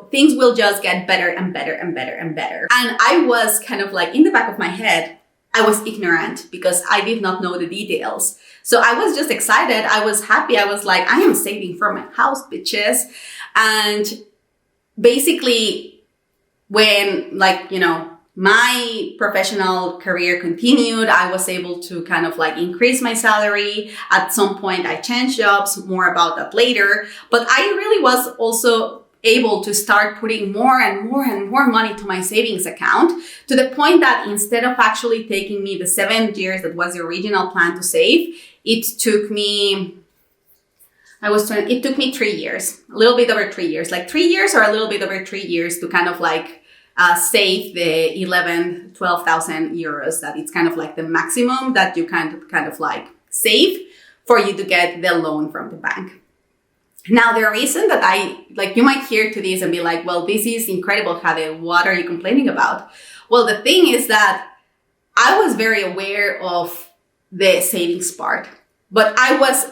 things will just get better and better and better and better. And I was kind of like in the back of my head, I was ignorant because I did not know the details. So I was just excited. I was happy. I was like, I am saving for my house, bitches. And basically when my professional career continued, I was able to kind of like increase my salary. At some point I changed jobs, more about that later. But I really was also able to start putting more and more and more money to my savings account, to the point that instead of actually taking me the 7 years that was the original plan to save, it took me 3 years, a little bit over 3 years, like 3 years or a little bit over 3 years to kind of like save the 12,000 euros that it's kind of like the maximum that you kind of like save for you to get the loan from the bank. Now, the reason that you might hear to this and be like, well, this is incredible, Jade, what are you complaining about? Well, the thing is that I was very aware of the savings part, but I was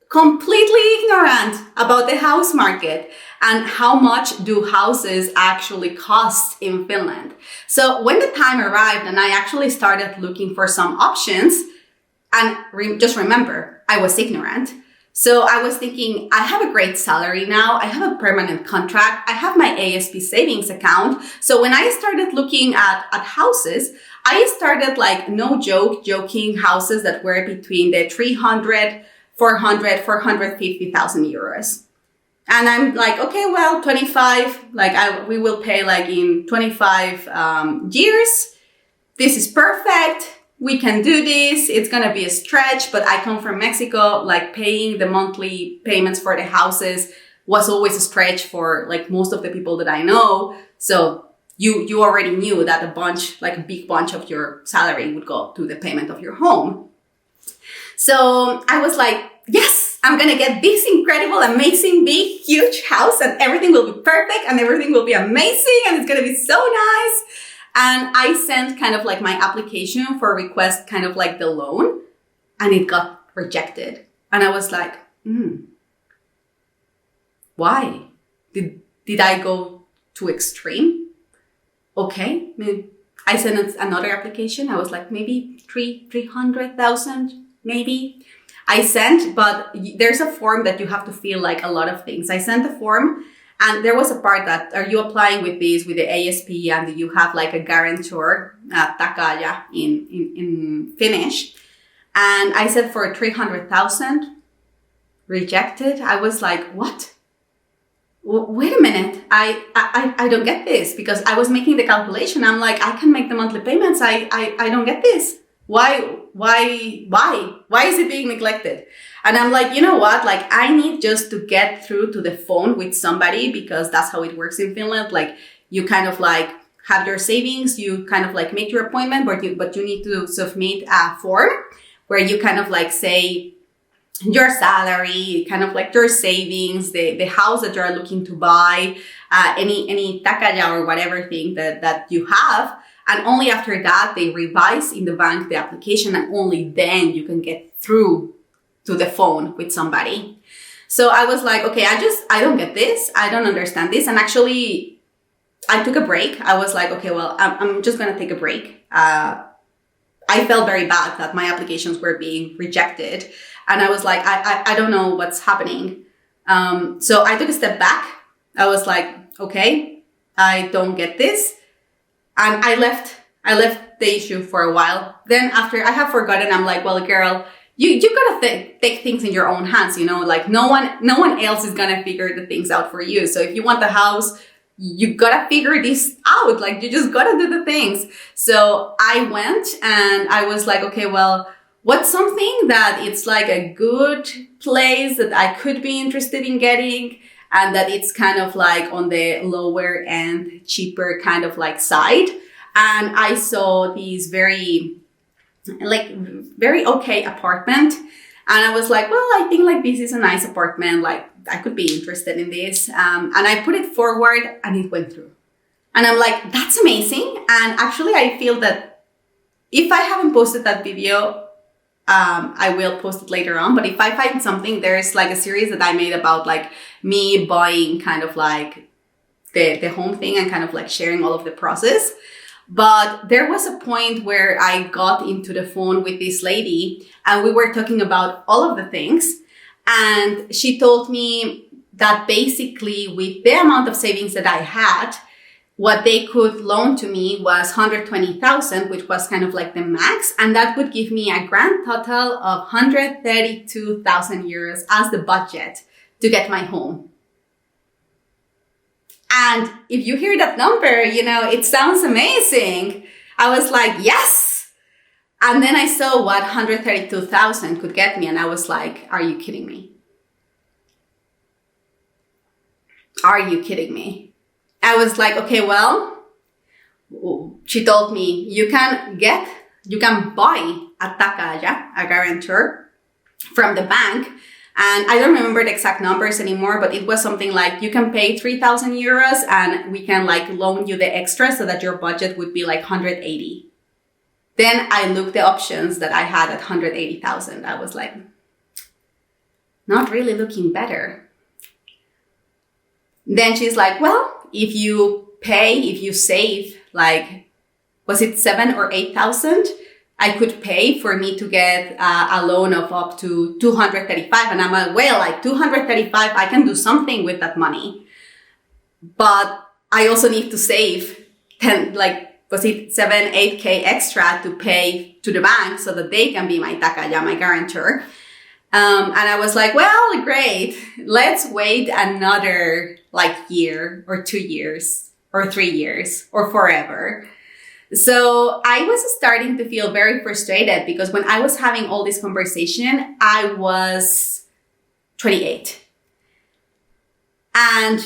completely ignorant about the house market and how much do houses actually cost in Finland. So when the time arrived and I actually started looking for some options, and just remember, I was ignorant. So I was thinking, I have a great salary now. I have a permanent contract. I have my ASP savings account. So when I started looking at houses, I started like, no joke, joking houses that were between the 300, 400, 450,000 euros. And I'm like, okay, well, 25, we will pay like in 25 years. This is perfect. We can do this. It's going to be a stretch, but I come from Mexico, like paying the monthly payments for the houses was always a stretch for like most of the people that I know. So you already knew that a big bunch of your salary would go to the payment of your home. So I was like, yes, I'm going to get this incredible, amazing, big, huge house and everything will be perfect and everything will be amazing and it's going to be so nice. And I sent kind of like my application for request, kind of like the loan, and it got rejected. And I was like, why? Did I go too extreme? Okay. I sent another application. I was like, maybe 300,000, maybe. I sent, but there's a form that you have to fill like a lot of things. I sent the form And there was a part that, are you applying with this, with the ASP, and you have like a guarantor, takaja in Finnish. And I said for 300,000, rejected. I was like, what? Wait a minute. I don't get this, because I was making the calculation. I'm like, I can make the monthly payments. I don't get this. Why is it being neglected? And I'm like, you know what? Like, I need just to get through to the phone with somebody, because that's how it works in Finland. Like, you kind of like have your savings, you kind of like make your appointment, but you need to submit a form where you kind of like say your salary, kind of like your savings, the house that you're looking to buy, any takaja or whatever thing that you have. And only after that, they revise in the bank the application, and only then you can get through to the phone with somebody. So I was like, okay, I don't get this. I don't understand this. And actually, I took a break. I was like, okay, well, I'm just going to take a break. I felt very bad that my applications were being rejected. And I was like, I don't know what's happening. So I took a step back. I was like, okay, I don't get this. And I left the issue for a while. Then after I have forgotten, I'm like, well, girl, you gotta take things in your own hands, you know, like no one else is gonna figure the things out for you. So if you want the house, you gotta figure this out. Like, you just gotta do the things. So I went and I was like, okay, well, what's something that it's like a good place that I could be interested in getting, and that it's kind of like on the lower end, cheaper kind of like side. And I saw these very okay apartment. And I was like, well, I think like this is a nice apartment. Like, I could be interested in this. And I put it forward and it went through. And I'm like, that's amazing. And actually, I feel that if I haven't posted that video, I will post it later on. But if I find something, there's like a series that I made about like me buying kind of like the home thing and kind of like sharing all of the process. But there was a point where I got into the phone with this lady and we were talking about all of the things. And she told me that basically with the amount of savings that I had, what they could loan to me was 120,000, which was kind of like the max. And that would give me a grand total of 132,000 euros as the budget to get my home. And if you hear that number, you know, it sounds amazing. I was like, yes. And then I saw what 132,000 could get me. And I was like, are you kidding me? Are you kidding me? I was like, okay, well, she told me you can buy a takaja, a guarantor from the bank. And I don't remember the exact numbers anymore, but it was something like you can pay 3,000 euros and we can like loan you the extra so that your budget would be like 180. Then I looked the options that I had at 180,000. I was like, not really looking better. Then she's like, well, if you save like, was it 7,000 or 8,000? I could pay for me to get a loan of up to 235. And I'm like, well, like 235, I can do something with that money. But I also need to save 10, like, was it 7, 8K extra to pay to the bank so that they can be my takaja, my guarantor. And I was like, well, great. Let's wait another like year or 2 years or 3 years or forever. So I was starting to feel very frustrated because when I was having all this conversation, I was 28. And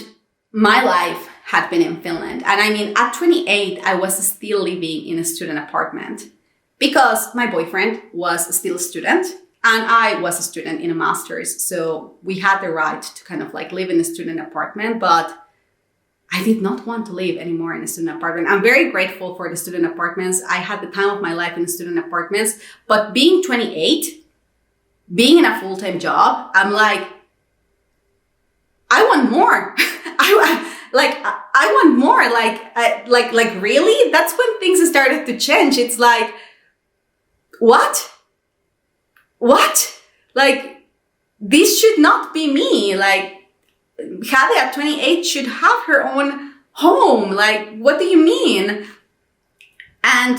my life had been in Finland. And I mean, at 28, I was still living in a student apartment because my boyfriend was still a student and I was a student in a master's. So we had the right to kind of like live in a student apartment, but I did not want to live anymore in a student apartment. I'm very grateful for the student apartments. I had the time of my life in the student apartments, but being 28, being in a full-time job, I'm like, I want more. I want more. Like really? That's when things started to change. It's like, what? Like, this should not be me. Like, Heather at 28 should have her own home. Like, what do you mean? And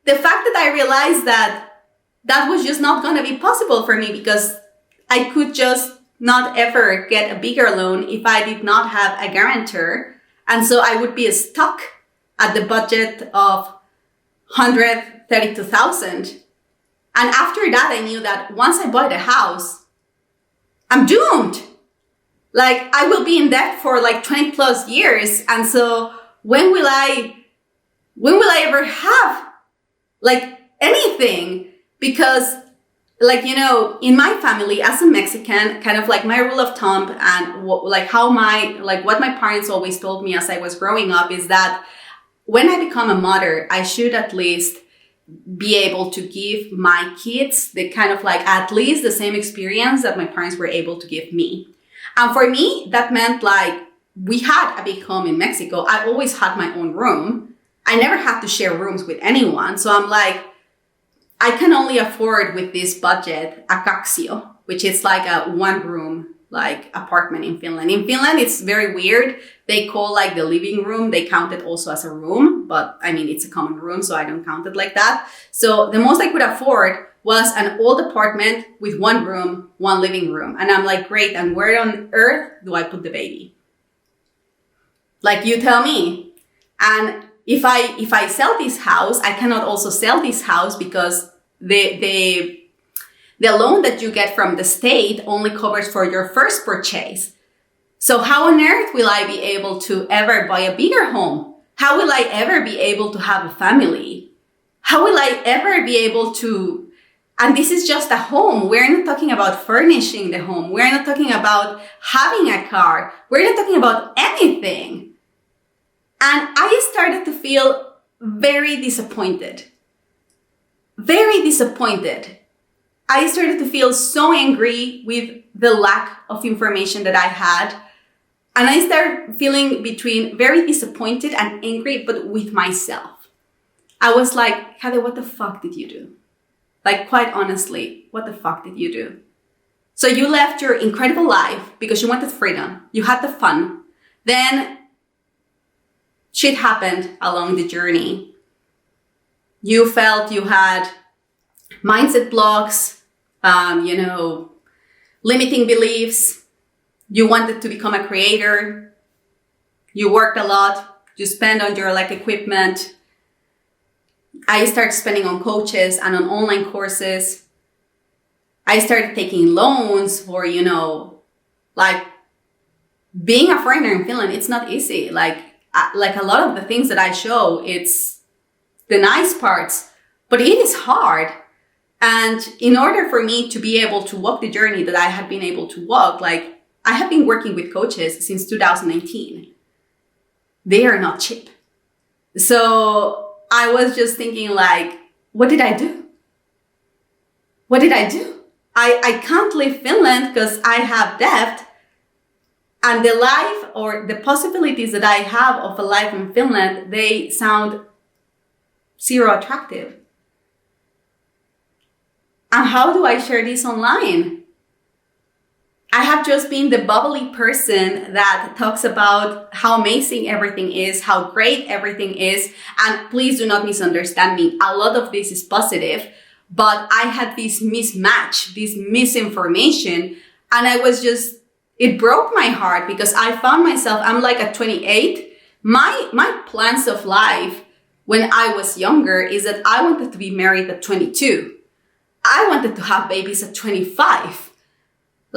the fact that I realized that was just not going to be possible for me, because I could just not ever get a bigger loan if I did not have a guarantor. And so I would be stuck at the budget of 132,000. And after that, I knew that once I bought a house, I'm doomed. Like, I will be in debt for like 20 plus years. And so when will I ever have like anything? Because, like, you know, in my family as a Mexican, kind of like my rule of thumb and like how what my parents always told me as I was growing up is that when I become a mother, I should at least be able to give my kids the kind of like at least the same experience that my parents were able to give me. And for me, that meant like we had a big home in Mexico. I always had my own room. I never had to share rooms with anyone. So I'm like, I can only afford with this budget a caxio, which is like a one room like apartment in Finland. In Finland, it's very weird. They call like the living room, they count it also as a room, but I mean, it's a common room, so I don't count it like that. So the most I could afford was an old apartment with one room, one living room. And I'm like, great, and where on earth do I put the baby? Like, you tell me. And if I sell this house, I cannot also sell this house because the loan that you get from the state only covers for your first purchase. So how on earth will I be able to ever buy a bigger home? How will I ever be able to have a family? How will I ever be able to, and this is just a home. We're not talking about furnishing the home. We're not talking about having a car. We're not talking about anything. And I started to feel very disappointed. Very disappointed. I started to feel so angry with the lack of information that I had. And I started feeling between very disappointed and angry, but with myself. I was like, Heather, what the fuck did you do? Like, quite honestly, what the fuck did you do? So you left your incredible life because you wanted freedom. You had the fun. Then shit happened along the journey. You felt you had mindset blocks, limiting beliefs. You wanted to become a creator. You worked a lot. You spent on your equipment. I started spending on coaches and on online courses. I started taking loans for, being a foreigner in Finland. It's not easy. Like a lot of the things that I show, it's the nice parts, but it is hard. And in order for me to be able to walk the journey that I had been able to walk, I have been working with coaches since 2019. They are not cheap. So I was just thinking what did I do? What did I do? I can't leave Finland because I have debt. And the life or the possibilities that I have of a life in Finland, they sound zero attractive. And how do I share this online? I have just been the bubbly person that talks about how amazing everything is, how great everything is. And please do not misunderstand me. A lot of this is positive, but I had this mismatch, this misinformation. And it broke my heart because I found myself, I'm at 28. My plans of life when I was younger is that I wanted to be married at 22. I wanted to have babies at 25.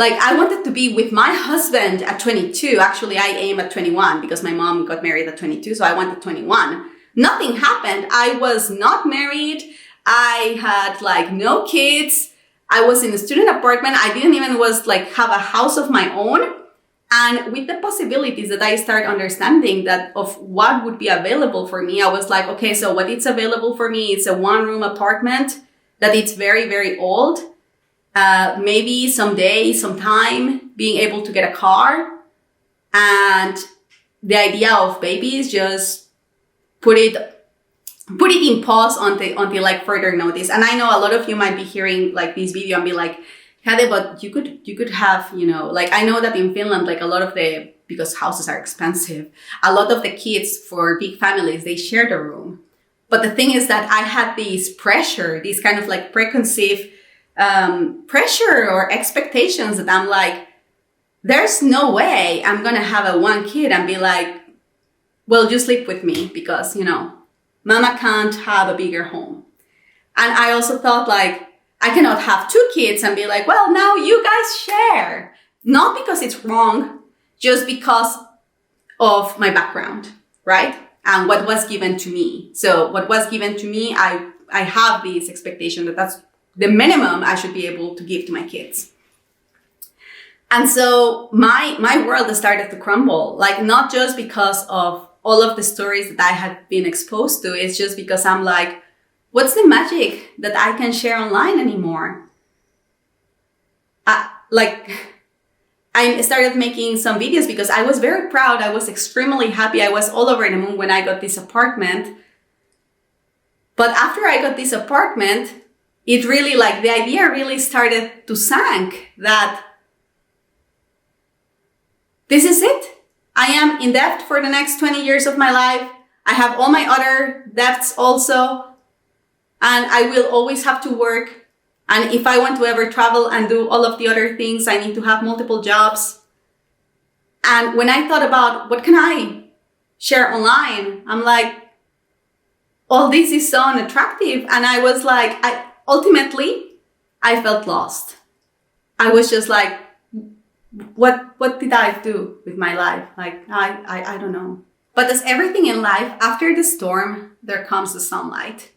I wanted to be with my husband at 22. Actually, I aim at 21 because my mom got married at 22. So I wanted 21. Nothing happened. I was not married. I had no kids. I was in a student apartment. I didn't even have a house of my own. And with the possibilities that I start understanding that of what would be available for me, I was like, okay, so what is available for me? It's a one-room apartment that it's very, very old. Maybe someday, sometime, being able to get a car. And the idea of babies, just put it in pause until further notice. And I know a lot of you might be hearing this video and be like, Hade, but you could have, like, I know that in Finland, like, a lot of because houses are expensive, a lot of the kids for big families, they share the room. But the thing is that I had these kind of like preconceived pressure or expectations that I'm like, there's no way I'm going to have a one kid and be like, well, you sleep with me because, mama can't have a bigger home. And I also thought like, I cannot have two kids and be like, well, now you guys share. Not because it's wrong, just because of my background, right? And what was given to me. So what was given to me, I have this expectation that that's the minimum I should be able to give to my kids. And so my world started to crumble, like not just because of all of the stories that I had been exposed to. It's just because I'm like, what's the magic that I can share online anymore? I started making some videos because I was very proud. I was extremely happy. I was all over the moon when I got this apartment. But after I got this apartment, it really, like, the idea really started to sink that this is it. I am in debt for the next 20 years of my life. I have all my other debts also. And I will always have to work. And if I want to ever travel and do all of the other things, I need to have multiple jobs. And when I thought about what can I share online, I'm like, all this is so unattractive. And I was like, ultimately, I felt lost. I was just like, what did I do with my life? Like, I don't know. But as everything in life, after the storm, there comes the sunlight.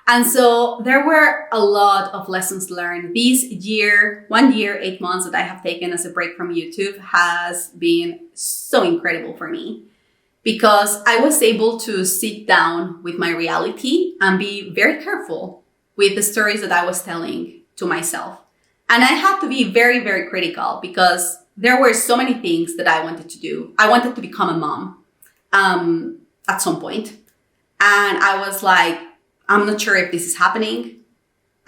And so there were a lot of lessons learned. This 1 year, 8 months that I have taken as a break from YouTube has been so incredible for me because I was able to sit down with my reality and be very careful with the stories that I was telling to myself. And I had to be very, very critical because there were so many things that I wanted to do. I wanted to become a mom at some point. And I was like, I'm not sure if this is happening.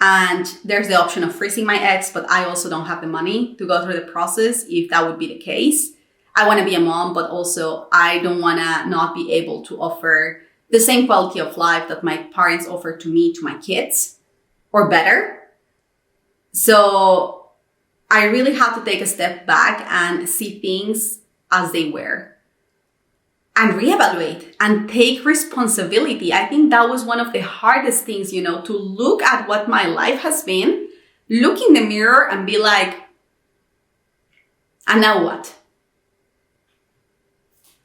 And there's the option of freezing my eggs, but I also don't have the money to go through the process if that would be the case. I want to be a mom, but also I don't want to not be able to offer the same quality of life that my parents offered to me, to my kids, or better. So I really had to take a step back and see things as they were. And reevaluate and take responsibility. I think that was one of the hardest things, to look at what my life has been, look in the mirror and be like, and now what?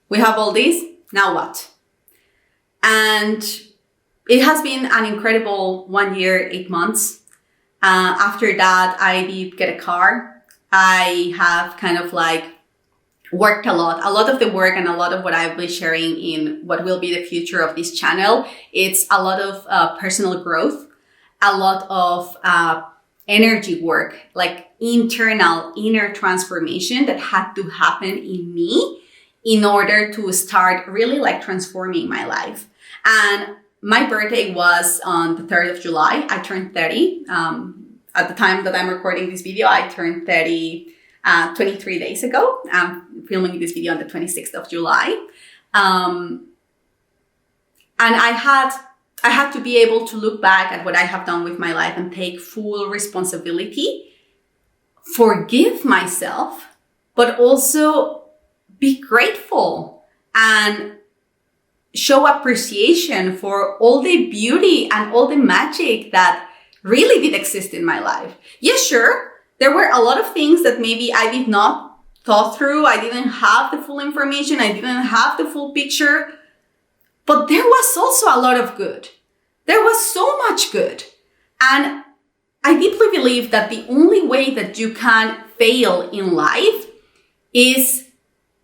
We have all this, now what? And it has been an incredible 1 year, 8 months. After that, I did get a car. I have kind of like worked a lot of the work and a lot of what I'll be sharing in what will be the future of this channel. It's a lot of personal growth, a lot of energy work, like inner transformation that had to happen in me in order to start really like transforming my life. And my birthday was on the 3rd of July. I turned 30. At the time that I'm recording this video, I turned 30 23 days ago. I'm filming this video on the 26th of July. And I had to be able to look back at what I have done with my life and take full responsibility, forgive myself, but also be grateful and show appreciation for all the beauty and all the magic that really did exist in my life. Yes, sure. There were a lot of things that maybe I did not thought through. I didn't have the full information. I didn't have the full picture. But there was also a lot of good. There was so much good. And I deeply believe that the only way that you can fail in life is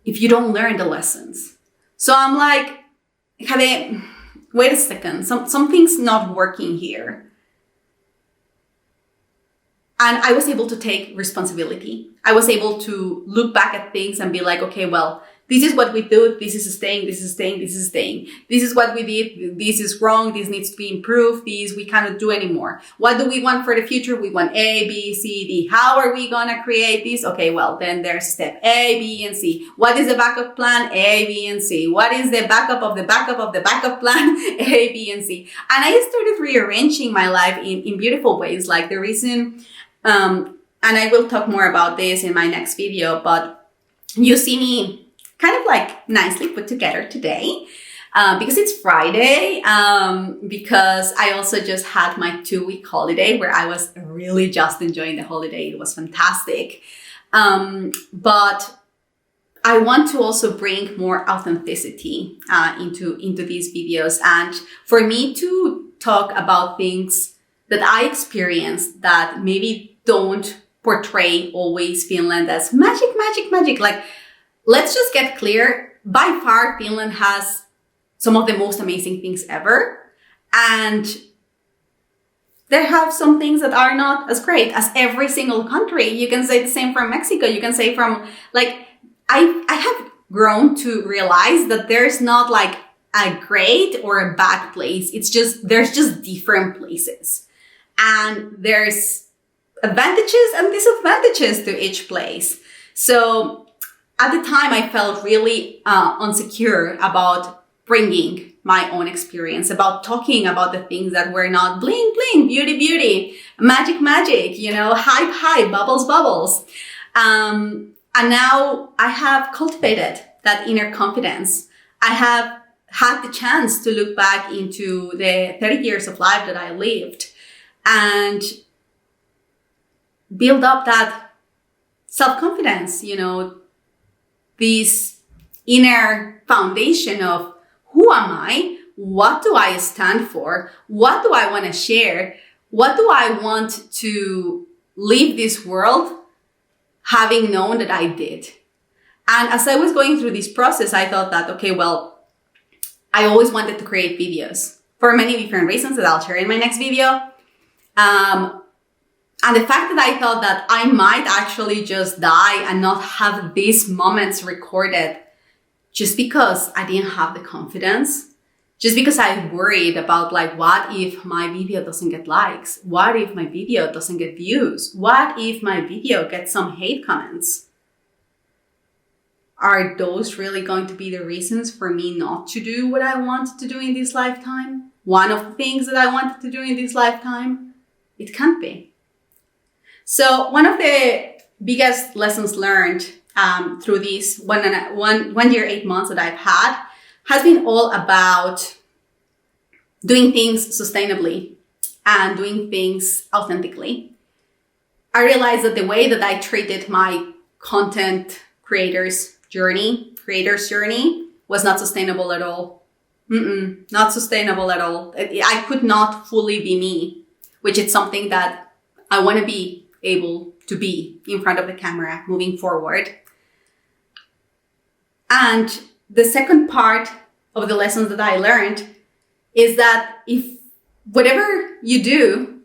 if you don't learn the lessons. So I'm like, wait a second, something's not working here. And I was able to take responsibility. I was able to look back at things and be like, okay, well, this is what we do, this is staying, this is staying, this is staying. This is what we did, this is wrong, this needs to be improved, this we cannot do anymore. What do we want for the future? We want A, B, C, D. How are we gonna create this? Okay, well, then there's step A, B, and C. What is the backup plan? A, B, and C. What is the backup of the backup of the backup plan? A, B, and C. And I started rearranging my life in beautiful ways. Like the reason, and I will talk more about this in my next video, but you see me kind of like nicely put together today because it's Friday, because I also just had my 2-week holiday where I was really just enjoying the holiday. It was fantastic. But I want to also bring more authenticity into these videos, and for me to talk about things that I experienced that maybe don't portray always Finland as magic, magic, magic. Like, let's just get clear. By far, Finland has some of the most amazing things ever. And there have some things that are not as great as every single country. You can say the same from Mexico. You can say from, like, I have grown to realize that there's not like a great or a bad place. There's just different places. And there's advantages and disadvantages to each place. So at the time, I felt really insecure about bringing my own experience, about talking about the things that were not bling, bling, beauty, beauty, magic, magic, hype, hype, bubbles, bubbles. And now I have cultivated that inner confidence. I have had the chance to look back into the 30 years of life that I lived and build up that self-confidence, this inner foundation of who am I? What do I stand for? What do I want to share? What do I want to leave this world having known that I did? And as I was going through this process, I thought that, okay, well, I always wanted to create videos for many different reasons that I'll share in my next video. And the fact that I thought that I might actually just die and not have these moments recorded just because I didn't have the confidence, just because I worried about like, what if my video doesn't get likes? What if my video doesn't get views? What if my video gets some hate comments? Are those really going to be the reasons for me not to do what I wanted to do in this lifetime? One of the things that I wanted to do in this lifetime? It can't be. So one of the biggest lessons learned through these 1 year, 8 months that I've had has been all about doing things sustainably and doing things authentically. I realized that the way that I treated my content creator's journey was not sustainable at all. Not sustainable at all. I could not fully be me, which is something that I want to be able to be in front of the camera moving forward. And the second part of the lessons that I learned is that if whatever you do,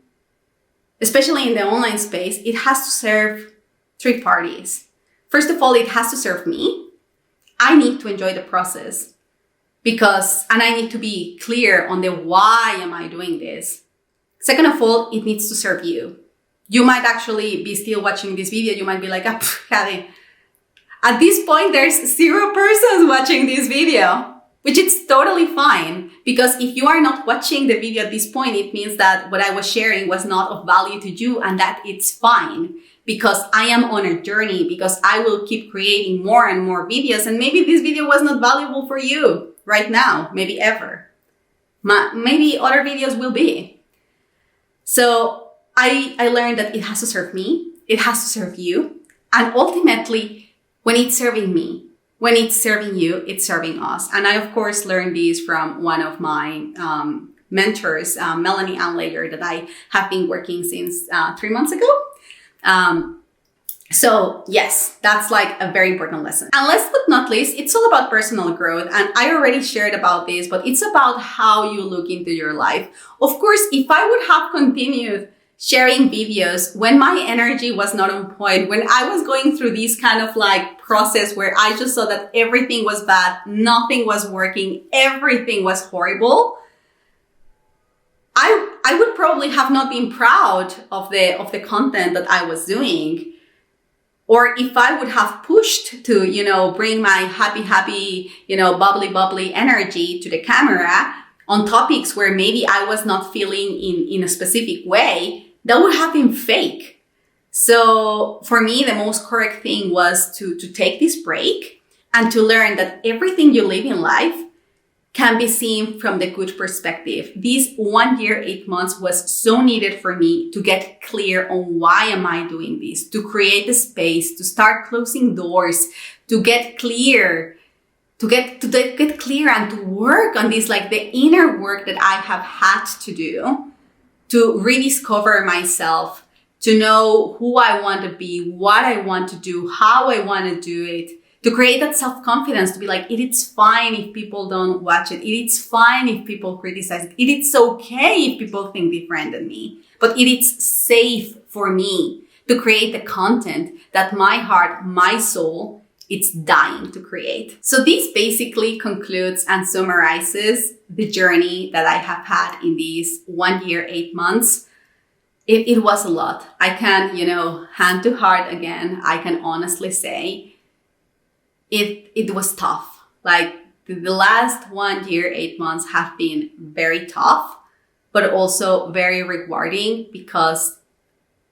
especially in the online space, it has to serve 3 parties. First of all, it has to serve me. I need to enjoy the process and I need to be clear on the why am I doing this. Second of all, it needs to serve you. You might actually be still watching this video. You might be like, Kathy, at this point, there's 0 persons watching this video, which is totally fine. Because if you are not watching the video at this point, it means that what I was sharing was not of value to you, and that it's fine because I am on a journey, because I will keep creating more and more videos. And maybe this video was not valuable for you right now, maybe ever. Maybe other videos will be. So I learned that it has to serve me, it has to serve you, and ultimately, when it's serving me, when it's serving you, it's serving us. And I, of course, learned this from one of my mentors, Melanie Anlayer, that I have been working since 3 months ago. So yes, that's like a very important lesson. And last but not least, it's all about personal growth. And I already shared about this, but it's about how you look into your life. Of course, if I would have continued sharing videos when my energy was not on point, when I was going through this kind of like process where I just saw that everything was bad, nothing was working, everything was horrible, I would probably have not been proud of the content that I was doing. Or if I would have pushed to, bring my happy, bubbly energy to the camera on topics where maybe I was not feeling in a specific way, that would have been fake. So for me, the most correct thing was to take this break and to learn that everything you live in life can be seen from the good perspective. This 1 year, 8 months was so needed for me to get clear on why am I doing this, to create the space, to start closing doors, to get clear, to get clear and to work on this, like the inner work that I have had to do to rediscover myself, to know who I want to be, what I want to do, how I want to do it, to create that self-confidence, to be like, it's fine if people don't watch it. It's fine if people criticize it. It's okay if people think different than me. But it's safe for me to create the content that my heart, my soul, it's dying to create. So this basically concludes and summarizes the journey that I have had in these 1 year, 8 months. It was a lot. I can, hand to heart again, I can honestly say, it was tough. Like the last 1 year, 8 months have been very tough, but also very rewarding because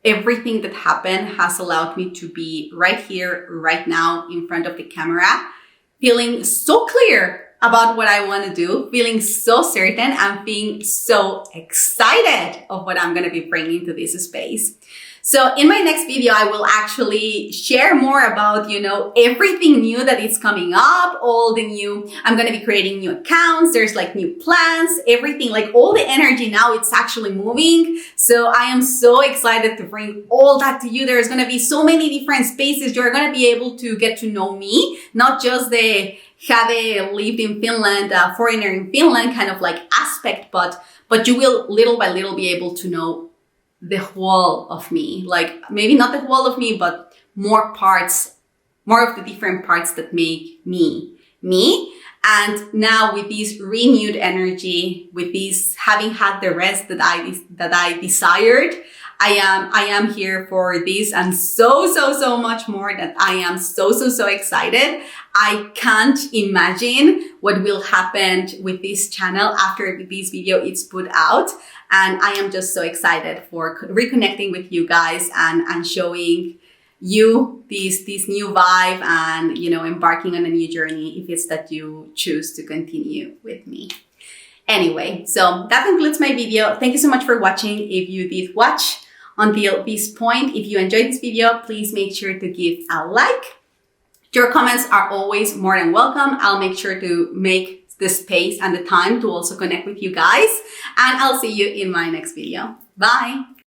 everything that happened has allowed me to be right here, right now in front of the camera, feeling so clear about what I want to do, feeling so certain and being so excited of what I'm going to be bringing to this space. So in my next video, I will actually share more about, everything new that is coming up, I'm going to be creating new accounts. There's like new plans, everything, like all the energy now, it's actually moving. So I am so excited to bring all that to you. There's going to be so many different spaces. You're going to be able to get to know me, not just the Jade lived in Finland, foreigner in Finland kind of like aspect, but you will little by little be able to know the whole of me, like maybe not the whole of me, but more of the different parts that make me. And now with this renewed energy, with this having had the rest that I desired, I am here for this and so much more that I am so excited. I can't imagine what will happen with this channel after this video is put out. And I am just so excited for reconnecting with you guys and showing you this new vibe and, embarking on a new journey if it's that you choose to continue with me. Anyway, so that concludes my video. Thank you so much for watching. If you did watch until this point, if you enjoyed this video, please make sure to give a like. Your comments are always more than welcome. I'll make sure to make the space and the time to also connect with you guys. And I'll see you in my next video. Bye.